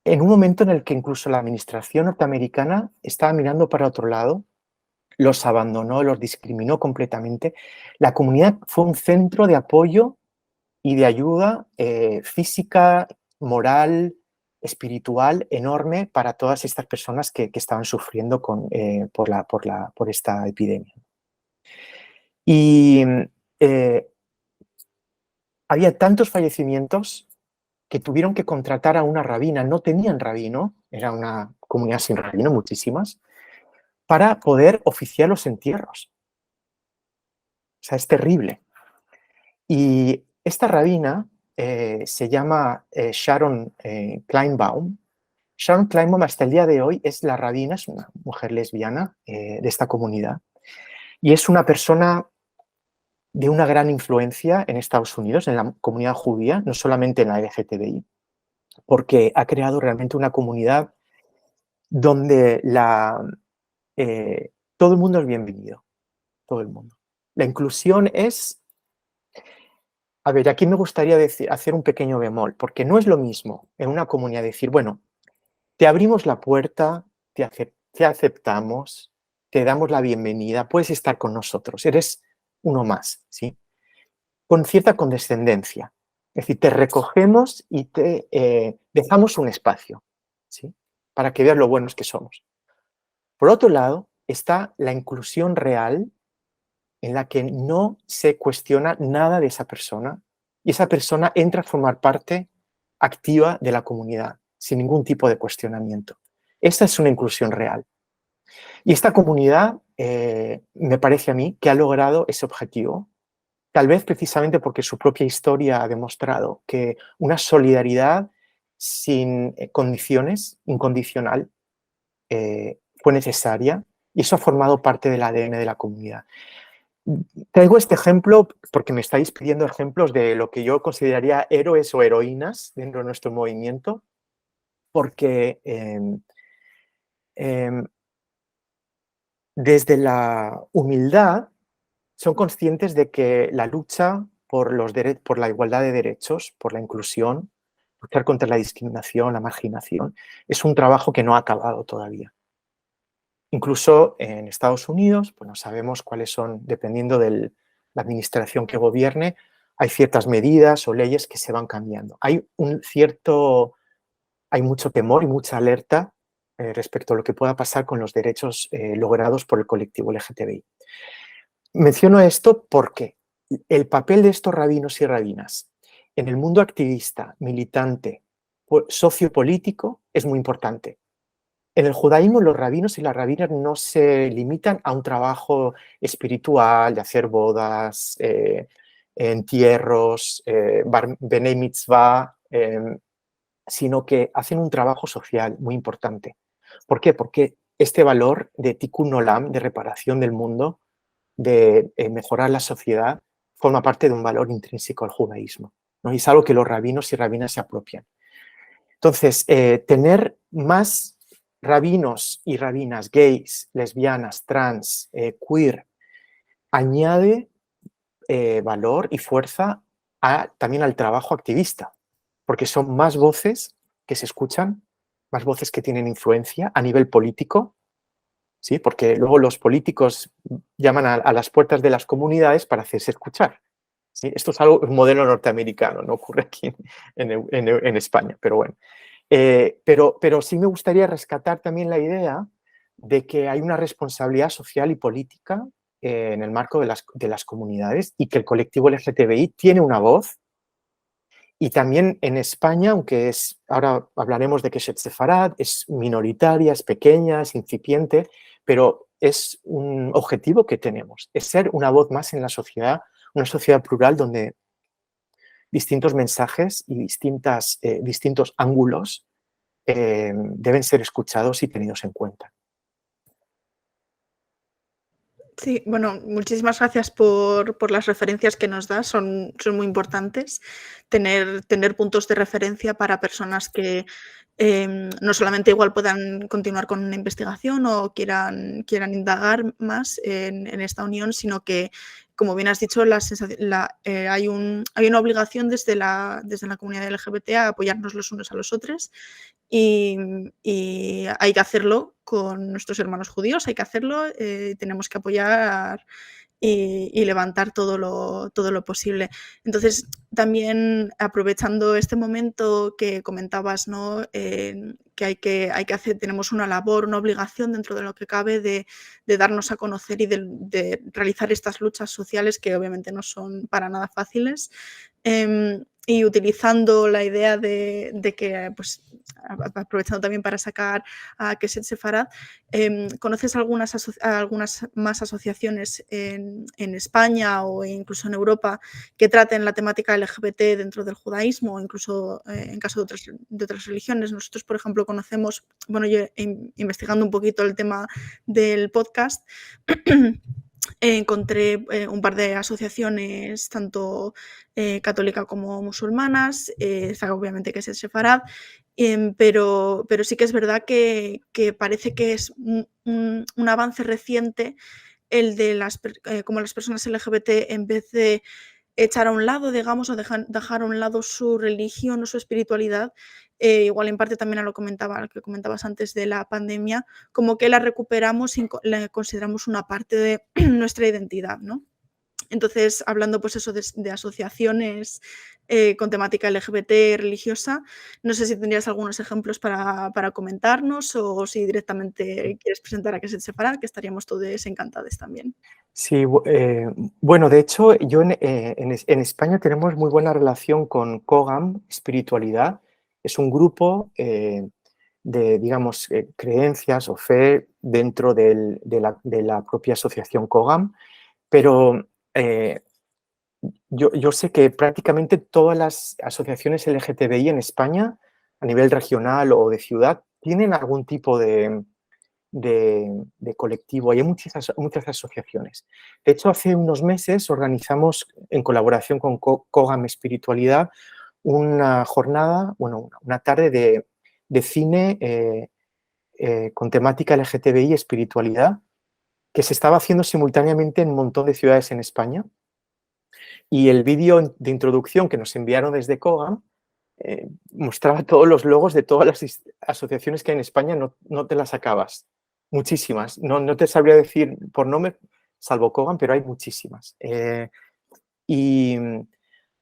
En un momento en el que incluso la administración norteamericana estaba mirando para otro lado, los abandonó, los discriminó completamente, la comunidad fue un centro de apoyo y de ayuda física, moral, espiritual enorme para todas estas personas que estaban sufriendo por esta epidemia. Y había tantos fallecimientos que tuvieron que contratar a una rabina, no tenían rabino, era una comunidad sin rabino, muchísimas, para poder oficiar los entierros. O sea, es terrible. Y esta rabina se llama Sharon Kleinbaum. Sharon Kleinbaum hasta el día de hoy es la rabina, es una mujer lesbiana de esta comunidad y es una persona de una gran influencia en Estados Unidos, en la comunidad judía, no solamente en la LGTBI, porque ha creado realmente una comunidad donde todo el mundo es bienvenido, todo el mundo. La inclusión es... A ver, aquí me gustaría hacer un pequeño bemol, porque no es lo mismo en una comunidad decir, bueno, te abrimos la puerta, te aceptamos, te damos la bienvenida, puedes estar con nosotros, eres uno más, ¿sí? Con cierta condescendencia. Es decir, te recogemos y te dejamos un espacio, ¿sí? Para que veas lo buenos que somos. Por otro lado, está la inclusión real en la que no se cuestiona nada de esa persona y esa persona entra a formar parte activa de la comunidad, sin ningún tipo de cuestionamiento. Esta es una inclusión real. Y esta comunidad, me parece a mí, que ha logrado ese objetivo, tal vez precisamente porque su propia historia ha demostrado que una solidaridad sin condiciones, incondicional, fue necesaria y eso ha formado parte del ADN de la comunidad. Traigo este ejemplo porque me estáis pidiendo ejemplos de lo que yo consideraría héroes o heroínas dentro de nuestro movimiento, porque desde la humildad son conscientes de que la lucha por la igualdad de derechos, por la inclusión, luchar contra la discriminación, la marginación, es un trabajo que no ha acabado todavía. Incluso en Estados Unidos, pues no sabemos cuáles son, dependiendo de la administración que gobierne, hay ciertas medidas o leyes que se van cambiando. Hay mucho temor y mucha alerta respecto a lo que pueda pasar con los derechos logrados por el colectivo LGTBI. Menciono esto porque el papel de estos rabinos y rabinas en el mundo activista, militante, sociopolítico es muy importante. En el judaísmo los rabinos y las rabinas no se limitan a un trabajo espiritual, de hacer bodas, entierros, benei mitzvah, sino que hacen un trabajo social muy importante. ¿Por qué? Porque este valor de tikkun olam, de reparación del mundo, de mejorar la sociedad, forma parte de un valor intrínseco al judaísmo, ¿no? Y es algo que los rabinos y rabinas se apropian. Entonces, tener más rabinos y rabinas gays, lesbianas, trans, queer, añade valor y fuerza también al trabajo activista, porque son más voces que se escuchan, más voces que tienen influencia a nivel político, ¿sí? Porque luego los políticos llaman a las puertas de las comunidades para hacerse escuchar, ¿sí? Esto es un modelo norteamericano, no ocurre aquí en España, pero bueno. Pero sí me gustaría rescatar también la idea de que hay una responsabilidad social y política en el marco de las comunidades y que el colectivo LGTBI tiene una voz. Y también en España, aunque ahora hablaremos de que Shet Sefarad es minoritaria, es pequeña, es incipiente, pero es un objetivo que tenemos, es ser una voz más en la sociedad, una sociedad plural donde distintos mensajes y distintos ángulos deben ser escuchados y tenidos en cuenta. Sí, bueno, muchísimas gracias por las referencias que nos das, son muy importantes. Tener puntos de referencia para personas que no solamente igual puedan continuar con una investigación o quieran indagar más en esta unión, sino que, como bien has dicho, hay una obligación desde la comunidad LGBT a apoyarnos los unos a los otros. Y hay que hacerlo con nuestros hermanos judíos, hay que hacerlo, tenemos que apoyar y levantar todo lo posible. Entonces, también aprovechando este momento que comentabas, ¿no? Que hay que hacer, tenemos una labor, una obligación dentro de lo que cabe de darnos a conocer y de realizar estas luchas sociales que obviamente no son para nada fáciles. Y utilizando la idea de que, pues, aprovechando también para sacar a Keshet Sefarad, ¿conoces algunas más asociaciones en España o incluso en Europa que traten la temática LGBT dentro del judaísmo o incluso en caso de otras religiones? Nosotros, por ejemplo, conocemos, bueno, yo investigando un poquito el tema del podcast, encontré un par de asociaciones, tanto católicas como musulmanas, obviamente que es el Sefarad, pero sí que es verdad que parece que es un avance reciente el de como las personas LGBT, en vez de echar a un lado, digamos, o dejar a un lado su religión o su espiritualidad, igual en parte también a lo que comentabas antes de la pandemia, como que la recuperamos y la consideramos una parte de nuestra identidad, ¿no? Entonces, hablando pues eso de asociaciones con temática LGBT religiosa, no sé si tendrías algunos ejemplos para comentarnos o si directamente quieres presentar a Keshet Sefarad, que estaríamos todos encantados también. Sí, bueno, de hecho, yo en España tenemos muy buena relación con COGAM, Espiritualidad. Es un grupo de, digamos, creencias o fe dentro de la propia asociación COGAM, pero yo sé que prácticamente todas las asociaciones LGTBI en España, a nivel regional o de ciudad, tienen algún tipo de colectivo. Hay muchas asociaciones. De hecho, hace unos meses organizamos, en colaboración con COGAM Espiritualidad, una jornada, bueno, una tarde de cine con temática LGTBI y espiritualidad, que se estaba haciendo simultáneamente en un montón de ciudades en España. Y el vídeo de introducción que nos enviaron desde COGAM mostraba todos los logos de todas las asociaciones que hay en España, no te las acabas. Muchísimas. No te sabría decir por nombre, salvo COGAM, pero hay muchísimas. Y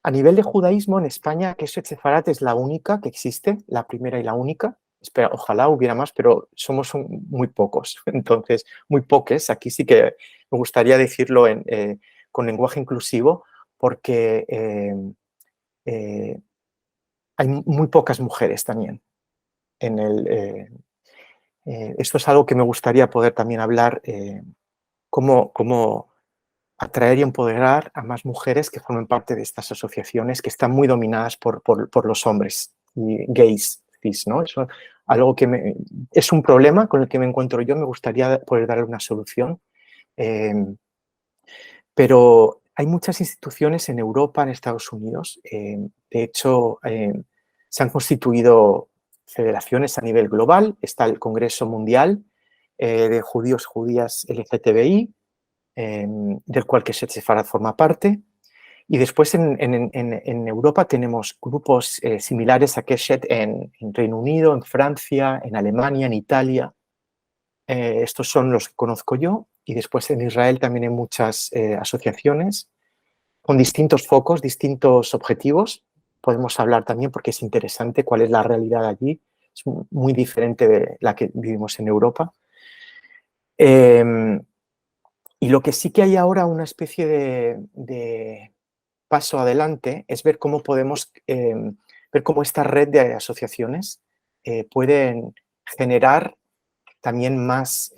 a nivel de judaísmo, en España, Keshet Sefarad es la única que existe, la primera y la única. Espera, ojalá hubiera más, pero somos muy pocos. Entonces, muy poques. Aquí sí que me gustaría decirlo con lenguaje inclusivo, porque hay muy pocas mujeres también. Esto es algo que me gustaría poder también hablar, cómo atraer y empoderar a más mujeres que formen parte de estas asociaciones que están muy dominadas por los hombres y gays, cis, ¿no? Eso algo que es un problema con el que me encuentro yo, me gustaría poder darle una solución. Pero hay muchas instituciones en Europa, en Estados Unidos. De hecho, se han constituido federaciones a nivel global. Está el Congreso Mundial de Judíos, Judías LGTBI, del cual Keshet Sefarad forma parte. Y después en Europa tenemos grupos similares a Keshet en Reino Unido, en Francia, en Alemania, en Italia. Estos son los que conozco yo. Y después en Israel también hay muchas asociaciones con distintos focos, distintos objetivos. Podemos hablar también, porque es interesante, cuál es la realidad allí. Es muy diferente de la que vivimos en Europa. Y lo que sí que hay ahora, una especie de paso adelante, es ver cómo podemos, ver cómo esta red de asociaciones pueden generar también más,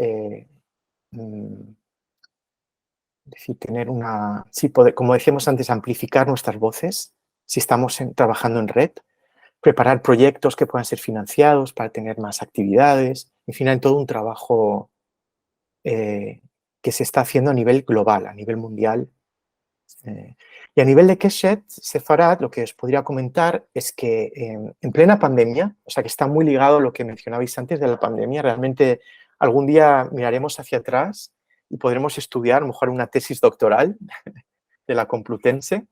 decir, tener una, sí, poder, como decíamos antes, amplificar nuestras voces, si estamos trabajando en red, preparar proyectos que puedan ser financiados para tener más actividades, en fin, hay todo un trabajo que se está haciendo a nivel global, a nivel mundial. Y a nivel de Keshet Sefarad, lo que os podría comentar es que en plena pandemia, o sea que está muy ligado a lo que mencionabais antes de la pandemia, realmente algún día miraremos hacia atrás y podremos estudiar, a lo mejor una tesis doctoral de la Complutense,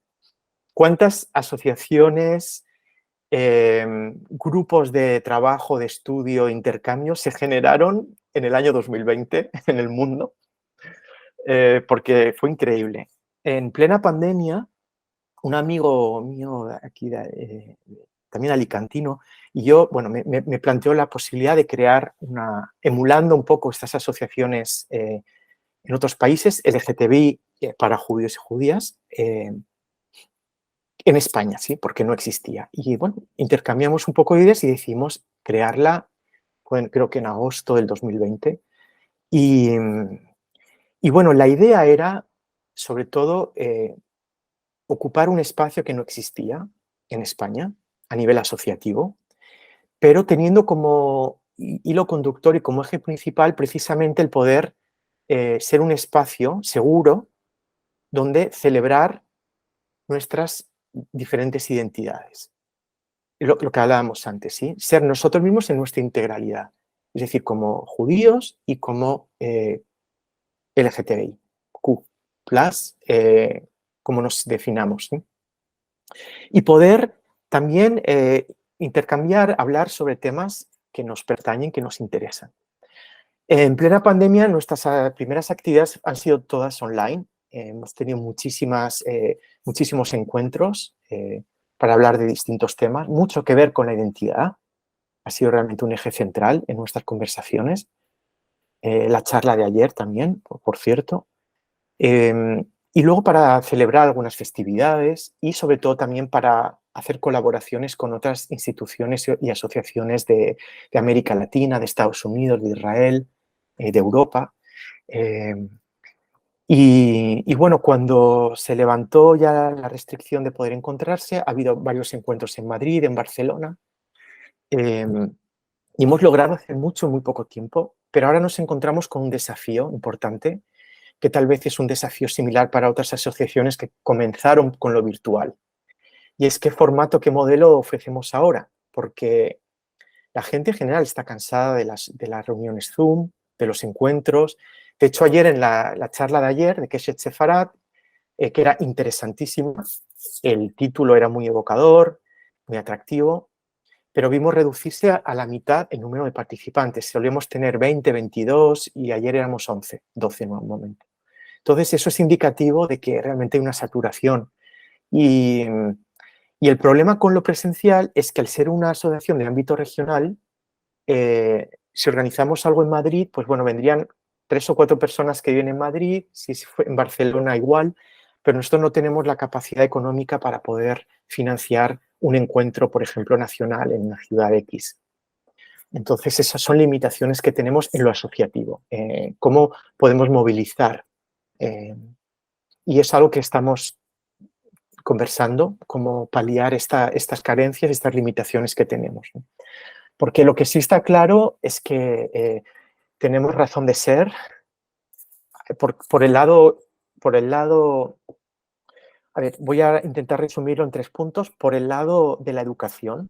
cuántas asociaciones, grupos de trabajo, de estudio, intercambios se generaron en el año 2020 en el mundo, porque fue increíble. En plena pandemia, un amigo mío aquí, también alicantino, y yo, bueno, me planteó la posibilidad de crear emulando un poco estas asociaciones en otros países, LGTBI para judíos y judías, en España, ¿sí? Porque no existía. Y bueno, intercambiamos un poco de ideas y decidimos crearla, creo que en agosto del 2020. Y bueno, la idea era, sobre todo, ocupar un espacio que no existía en España a nivel asociativo, pero teniendo como hilo conductor y como eje principal precisamente el poder ser un espacio seguro donde celebrar nuestras diferentes identidades. Lo que hablábamos antes, ¿sí? Ser nosotros mismos en nuestra integralidad, es decir, como judíos y como LGTBI, Q+, como nos definamos, ¿sí? Y poder también intercambiar, hablar sobre temas que nos pertañen, que nos interesan. En plena pandemia, nuestras primeras actividades han sido todas online. Hemos tenido muchísimos encuentros para hablar de distintos temas, mucho que ver con la identidad. Ha sido realmente un eje central en nuestras conversaciones. La charla de ayer también, por cierto. Y luego para celebrar algunas festividades y sobre todo también para hacer colaboraciones con otras instituciones y asociaciones de América Latina, de Estados Unidos, de Israel, de Europa. Y bueno, cuando se levantó ya la restricción de poder encontrarse, ha habido varios encuentros en Madrid, en Barcelona, y hemos logrado hacer mucho en muy poco tiempo, pero ahora nos encontramos con un desafío importante, que tal vez es un desafío similar para otras asociaciones que comenzaron con lo virtual. Y es qué formato, qué modelo ofrecemos ahora, porque la gente en general está cansada de las reuniones Zoom, de los encuentros. De hecho, ayer en la charla de ayer de Keshet Sefarad, que era interesantísima, el título era muy evocador, muy atractivo, pero vimos reducirse a la mitad el número de participantes. Solíamos tener 20, 22 y ayer éramos 11, 12 en un momento. Entonces, eso es indicativo de que realmente hay una saturación. Y el problema con lo presencial es que al ser una asociación de ámbito regional, si organizamos algo en Madrid, pues bueno, vendrían 3 o 4 personas que viven en Madrid, si fue en Barcelona igual, pero nosotros no tenemos la capacidad económica para poder financiar un encuentro, por ejemplo, nacional en una ciudad X. Entonces, esas son limitaciones que tenemos en lo asociativo. ¿Cómo podemos movilizar? Y es algo que estamos conversando, cómo paliar estas carencias, estas limitaciones que tenemos, ¿no? Porque lo que sí está claro es que tenemos razón de ser. Por el lado, a ver, voy a intentar resumirlo en 3 puntos. Por el lado de la educación,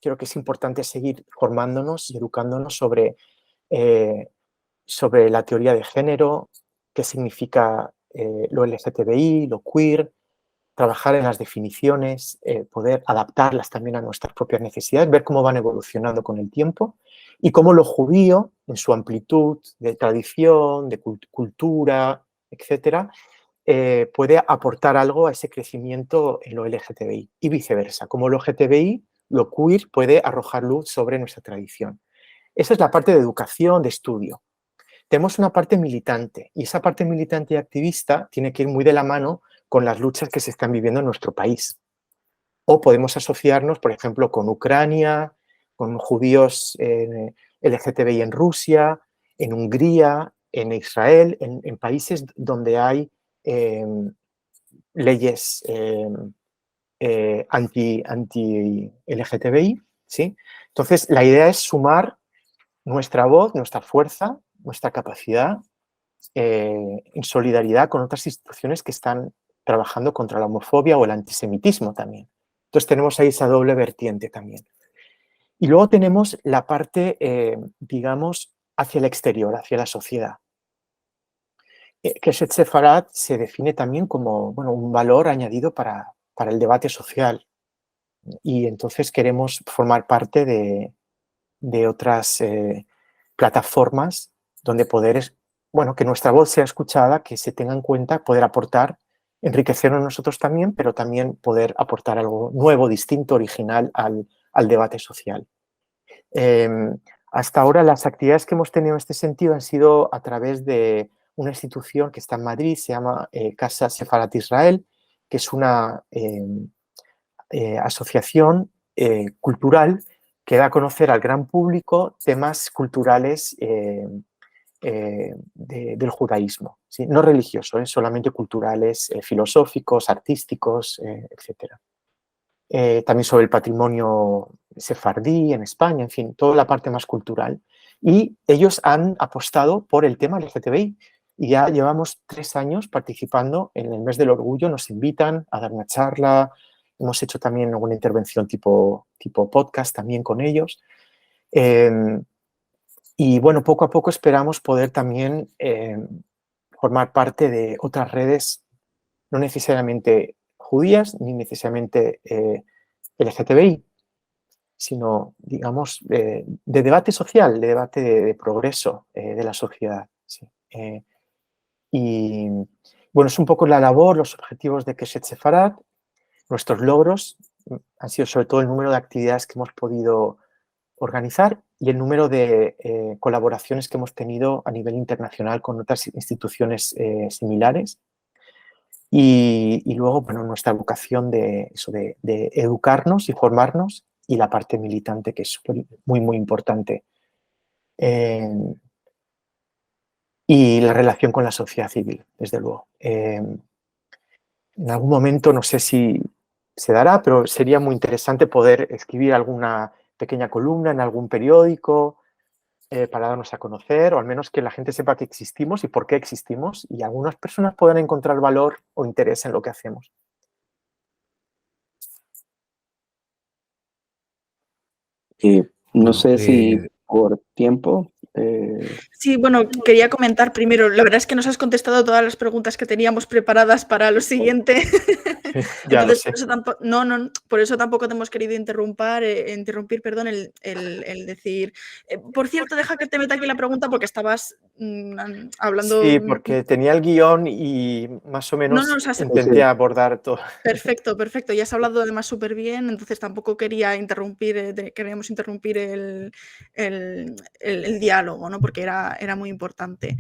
creo que es importante seguir formándonos y educándonos sobre la teoría de género, qué significa lo LGTBI, lo queer, trabajar en las definiciones, poder adaptarlas también a nuestras propias necesidades, ver cómo van evolucionando con el tiempo y cómo lo judío, en su amplitud de tradición, de cultura, etcétera, puede aportar algo a ese crecimiento en lo LGTBI y viceversa. Como lo LGTBI, lo queer puede arrojar luz sobre nuestra tradición. Esa es la parte de educación, de estudio. Tenemos una parte militante y esa parte militante y activista tiene que ir muy de la mano con las luchas que se están viviendo en nuestro país. O podemos asociarnos, por ejemplo, con Ucrania, con judíos LGTBI en Rusia, en Hungría, en Israel, en países donde hay leyes anti-LGTBI, ¿sí? Entonces, la idea es sumar nuestra voz, nuestra fuerza, nuestra capacidad en solidaridad con otras instituciones que están trabajando contra la homofobia o el antisemitismo también. Entonces tenemos ahí esa doble vertiente también. Y luego tenemos la parte, digamos, hacia el exterior, hacia la sociedad. Keshet Sefarad se define también como, bueno, un valor añadido para el debate social. Y entonces queremos formar parte de otras plataformas donde poder, bueno, que nuestra voz sea escuchada, que se tenga en cuenta, poder aportar, enriquecernos nosotros también, pero también poder aportar algo nuevo, distinto, original al debate social. Hasta ahora las actividades que hemos tenido en este sentido han sido a través de una institución que está en Madrid, se llama Casa Sefarat Israel, que es una asociación cultural que da a conocer al gran público temas culturales del judaísmo, ¿sí? No religiosos, solamente culturales, filosóficos, artísticos, etc. También sobre el patrimonio sefardí en España, en fin, toda la parte más cultural. Y ellos han apostado por el tema LGTBI y ya llevamos 3 años participando en el mes del orgullo, nos invitan a dar una charla, hemos hecho también alguna intervención tipo podcast también con ellos. Y bueno, poco a poco esperamos poder también formar parte de otras redes, no necesariamente judías ni necesariamente LGTBI, sino, digamos, de debate social, de debate de progreso de la sociedad. Sí. Y bueno, es un poco la labor, los objetivos de Keshet Sefarad. Nuestros logros han sido sobre todo el número de actividades que hemos podido organizar y el número de colaboraciones que hemos tenido a nivel internacional con otras instituciones similares. Y luego, bueno, nuestra vocación de educarnos y formarnos y la parte militante, que es muy, muy importante. Y la relación con la sociedad civil, desde luego. En algún momento, no sé si se dará, pero sería muy interesante poder escribir alguna pequeña columna en algún periódico para darnos a conocer, o al menos que la gente sepa que existimos y por qué existimos, y algunas personas puedan encontrar valor o interés en lo que hacemos. No sé si por tiempo. Sí, bueno, quería comentar primero, la verdad es que nos has contestado todas las preguntas que teníamos preparadas para lo siguiente. Ya Entonces, lo sé. por eso tampoco te hemos querido interrumpir, perdón, el decir, por cierto, deja que te meta aquí la pregunta porque estabas hablando. Sí, porque tenía el guión y más o menos nos has. intenté abordar todo. Perfecto, perfecto. Ya has hablado además súper bien, entonces tampoco queríamos interrumpir el diálogo, ¿no? Porque era muy importante.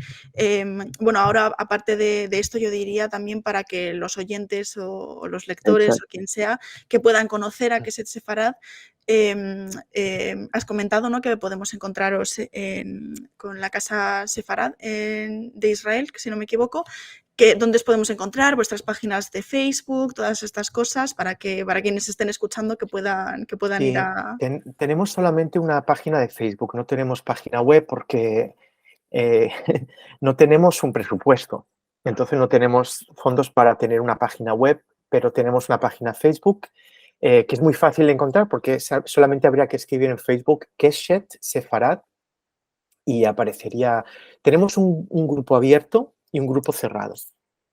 Bueno, ahora aparte de esto, yo diría también para que los oyentes o los lectores Exacto. o quien sea que puedan conocer a Keshet Sefarad, has comentado, ¿no?, que podemos encontraros con la Casa Sefarad de Israel, que si no me equivoco. ¿Dónde os podemos encontrar? Vuestras páginas de Facebook, todas estas cosas, para quienes estén escuchando que puedan Sí, ir a. tenemos solamente una página de Facebook, no tenemos página web porque no tenemos un presupuesto. Entonces no tenemos fondos para tener una página web, pero tenemos una página Facebook que es muy fácil de encontrar porque solamente habría que escribir en Facebook Keshet Sefarad y aparecería. Tenemos un grupo abierto y un grupo cerrado,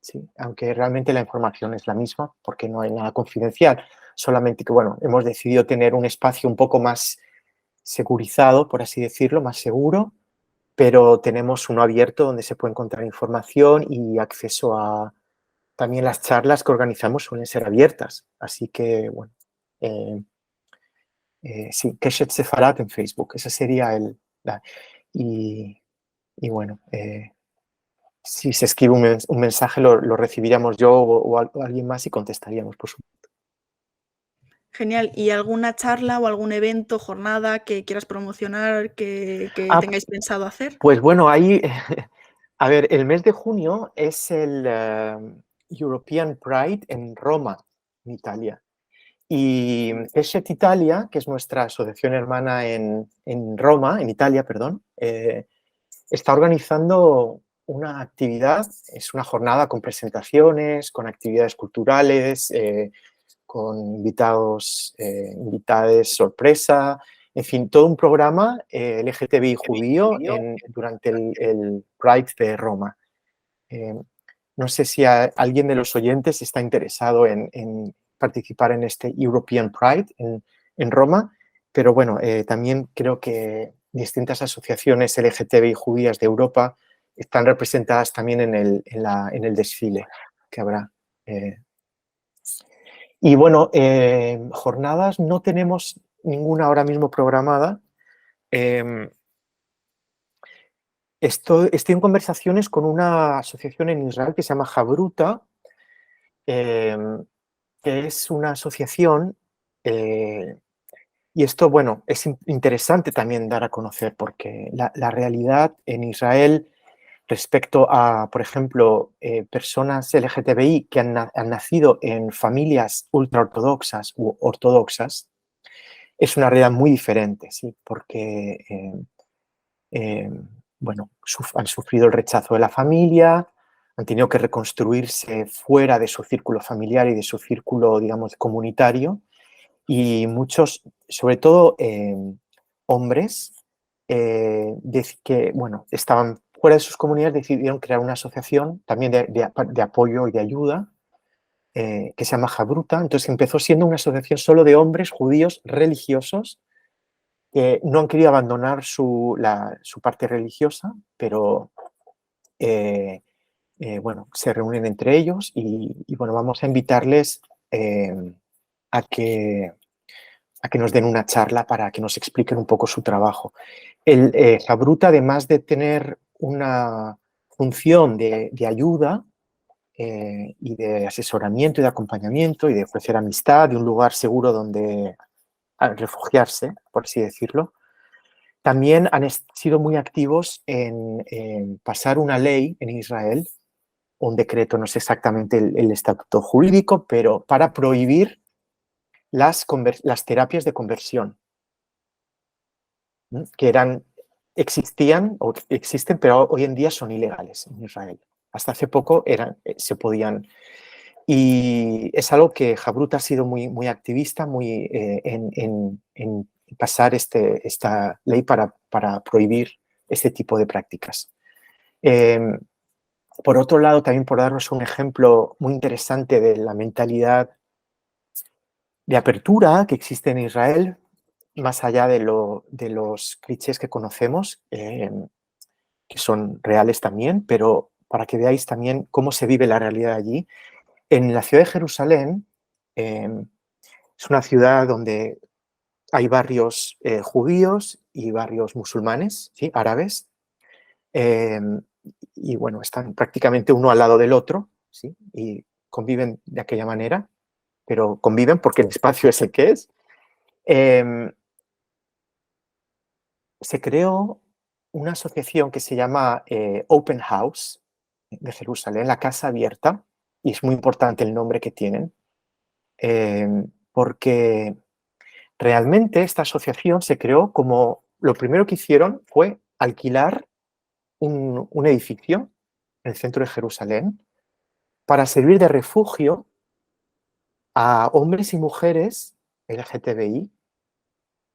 ¿sí? Aunque realmente la información es la misma porque no hay nada confidencial, solamente que, bueno, hemos decidido tener un espacio un poco más securizado, por así decirlo, más seguro, pero tenemos uno abierto donde se puede encontrar información y acceso a también las charlas que organizamos suelen ser abiertas, así que, bueno, sí, Keshet Sefarad en Facebook, esa sería y bueno, si se escribe un mensaje lo recibiríamos yo o alguien más y contestaríamos, por supuesto. Genial. ¿Y alguna charla o algún evento, jornada que quieras promocionar, que tengáis pensado hacer? Pues bueno, ahí, a ver, el mes de junio es el European Pride en Roma, en Italia. Y Keshet Italia, que es nuestra asociación hermana en Roma, en Italia, perdón, está organizando una actividad, es una jornada con presentaciones, con actividades culturales, con invitados, invitades sorpresa, en fin, todo un programa LGTBI judío durante el Pride de Roma. No sé si alguien de los oyentes está interesado en participar en este European Pride en Roma, pero bueno, también creo que distintas asociaciones LGTBI judías de Europa están representadas también en el desfile que habrá. Y bueno, jornadas no tenemos ninguna ahora mismo programada. Estoy en conversaciones con una asociación en Israel que se llama Jabruta, que es una asociación, y esto, bueno, es interesante también dar a conocer porque la realidad en Israel respecto a, por ejemplo, personas LGTBI que han nacido en familias ultraortodoxas u ortodoxas, es una realidad muy diferente, ¿sí? Porque bueno, han sufrido el rechazo de la familia, han tenido que reconstruirse fuera de su círculo familiar y de su círculo, digamos, comunitario, y muchos, sobre todo hombres, que, bueno, estaban fuera de sus comunidades, decidieron crear una asociación también de apoyo y de ayuda, que se llama Jabruta. Entonces empezó siendo una asociación solo de hombres judíos religiosos que no han querido abandonar su parte religiosa, pero bueno, se reúnen entre ellos y bueno, vamos a invitarles a que nos den una charla para que nos expliquen un poco su trabajo. El Jabruta, además de tener una función de ayuda y de asesoramiento y de acompañamiento y de ofrecer amistad, de un lugar seguro donde refugiarse, por así decirlo, también han sido muy activos en pasar una ley en Israel, un decreto, no sé exactamente el estatuto jurídico, pero para prohibir las terapias de conversión, ¿no? Que existían o existen, pero hoy en día son ilegales en Israel. Hasta hace poco se podían. Y es algo que Jabruta ha sido muy, muy activista muy, en pasar esta ley para prohibir este tipo de prácticas. Por otro lado, también por darnos un ejemplo muy interesante de la mentalidad de apertura que existe en Israel, más allá de los clichés que conocemos, que son reales también, pero para que veáis también cómo se vive la realidad allí. En la ciudad de Jerusalén, es una ciudad donde hay barrios judíos y barrios musulmanes, ¿sí? Árabes, y bueno, están prácticamente uno al lado del otro, ¿sí? Y conviven de aquella manera, pero conviven porque el espacio es el que es. Se creó una asociación que se llama Open House de Jerusalén, la Casa Abierta, y es muy importante el nombre que tienen, porque realmente esta asociación se creó como lo primero que hicieron fue alquilar un edificio en el centro de Jerusalén para servir de refugio a hombres y mujeres LGTBI,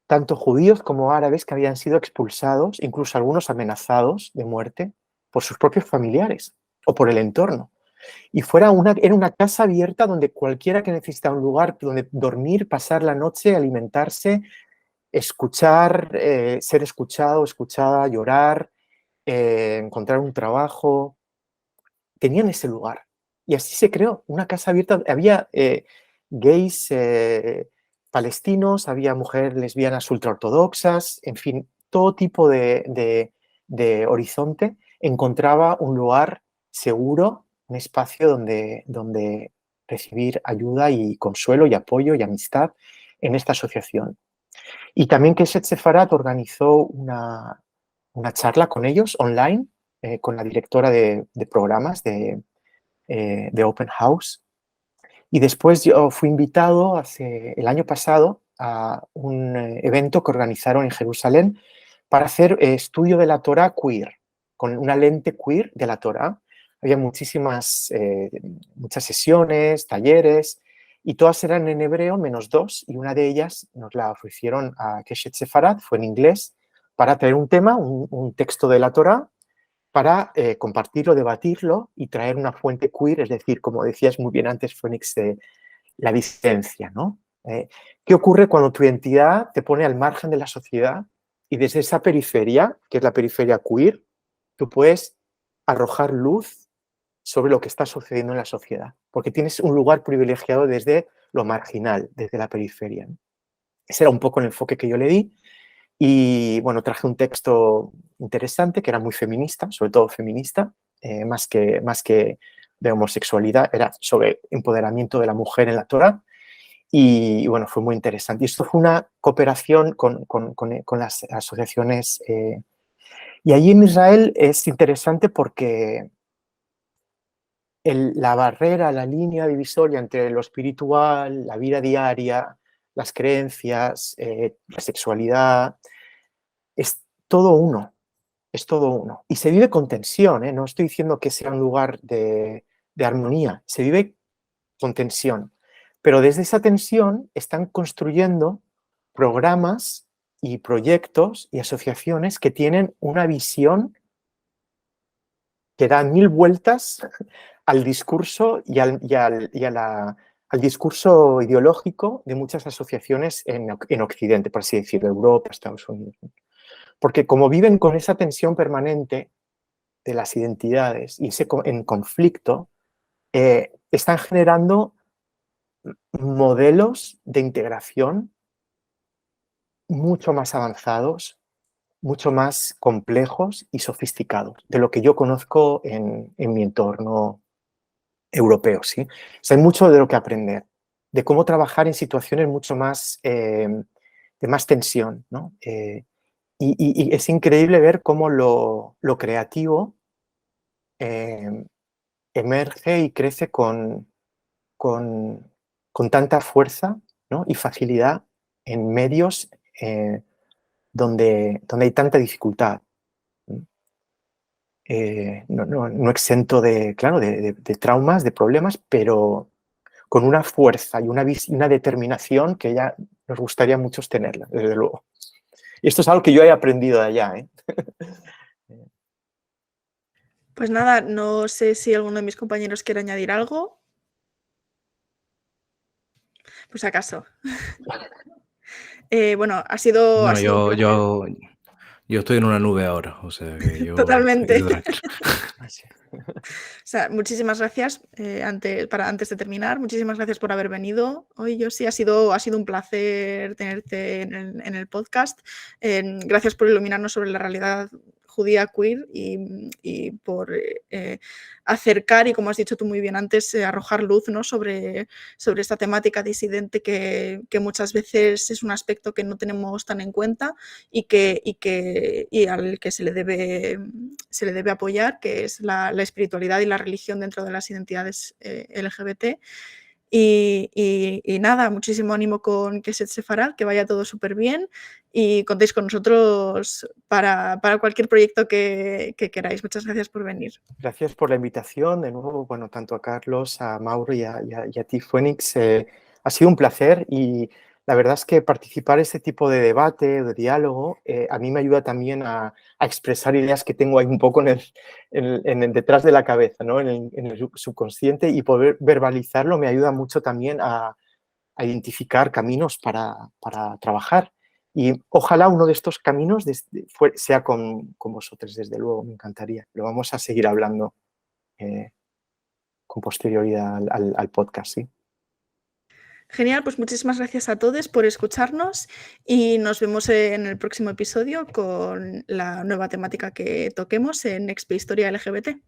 tanto judíos como árabes, que habían sido expulsados, incluso algunos amenazados de muerte por sus propios familiares o por el entorno. Y era una casa abierta donde cualquiera que necesitaba un lugar donde dormir, pasar la noche, alimentarse, escuchar, ser escuchado, escuchada, llorar, encontrar un trabajo, tenían ese lugar. Y así se creó una casa abierta. Había gays palestinos, había mujeres lesbianas ultraortodoxas, en fin, todo tipo de horizonte encontraba un lugar seguro, un espacio donde recibir ayuda y consuelo y apoyo y amistad en esta asociación. Y también Keshet Sefarat organizó una charla con ellos online, con la directora de programas de Open House. Y después yo fui invitado el año pasado a un evento que organizaron en Jerusalén para hacer estudio de la Torah queer. con una lente queer de la Torá. Había muchas sesiones, talleres, y todas eran en hebreo menos 2, y una de ellas nos la ofrecieron a Keshet Sefarad, fue en inglés, para traer un tema, un texto de la Torá, para compartirlo, debatirlo y traer una fuente queer, es decir, como decías muy bien antes, Fénix, la disidencia, ¿no? ¿Qué ocurre cuando tu identidad te pone al margen de la sociedad y desde esa periferia, que es la periferia queer, tú puedes arrojar luz sobre lo que está sucediendo en la sociedad? Porque tienes un lugar privilegiado desde lo marginal, desde la periferia, ¿no? Ese era un poco el enfoque que yo le di. Y bueno, traje un texto interesante que era muy feminista, sobre todo feminista, más que de homosexualidad, era sobre empoderamiento de la mujer en la Torá. Y bueno, fue muy interesante. Y esto fue una cooperación con las asociaciones. Y allí en Israel es interesante porque la barrera, la línea divisoria entre lo espiritual, la vida diaria, las creencias, la sexualidad, es todo uno, es todo uno. Y se vive con tensión, ¿eh? No estoy diciendo que sea un lugar de armonía, se vive con tensión. Pero desde esa tensión están construyendo programas y proyectos y asociaciones que tienen una visión que da 1000 vueltas al discurso al discurso ideológico de muchas asociaciones en Occidente, por así decirlo, Europa, Estados Unidos. Porque como viven con esa tensión permanente de las identidades y en conflicto, están generando modelos de integración mucho más avanzados, mucho más complejos y sofisticados de lo que yo conozco en mi entorno europeo, ¿sí? O sea, hay mucho de lo que aprender, de cómo trabajar en situaciones mucho más de más tensión, ¿no? Y es increíble ver cómo lo creativo emerge y crece con tanta fuerza, ¿no? Y facilidad en medios donde hay tanta dificultad. No exento de, claro, de traumas, de problemas, pero con una fuerza y una determinación que ya nos gustaría a muchos tenerla, desde luego. Y esto es algo que yo he aprendido de allá, ¿eh? Pues nada, no sé si alguno de mis compañeros quiere añadir algo. Pues acaso. Bueno, ha sido No, un placer. yo estoy en una nube ahora, o sea que yo... Totalmente. tranquilo. O sea, muchísimas gracias. Antes de terminar, muchísimas gracias por haber venido hoy, Yossi. Ha sido un placer tenerte en el podcast. Gracias por iluminarnos sobre la realidad judía queer y por acercar y, como has dicho tú muy bien antes, arrojar luz, ¿no? sobre esta temática disidente que muchas veces es un aspecto que no tenemos tan en cuenta y al que se le debe apoyar, que es la espiritualidad y la religión dentro de las identidades LGBT. Y nada, muchísimo ánimo con Keshet Sefarad, que vaya todo súper bien y contéis con nosotros para cualquier proyecto que queráis. Muchas gracias por venir. Gracias por la invitación, de nuevo, bueno, tanto a Carlos, a Mauro y a ti, Fénix. Ha sido un placer y la verdad es que participar en este tipo de debate, de diálogo, a mí me ayuda también a expresar ideas que tengo ahí un poco en el detrás de la cabeza, ¿no? en el subconsciente, y poder verbalizarlo me ayuda mucho también a identificar caminos para trabajar. Y ojalá uno de estos caminos sea con vosotros, desde luego, me encantaría. Lo vamos a seguir hablando con posterioridad al podcast, ¿sí? Genial, pues muchísimas gracias a todos por escucharnos y nos vemos en el próximo episodio con la nueva temática que toquemos en XP Historia LGBT.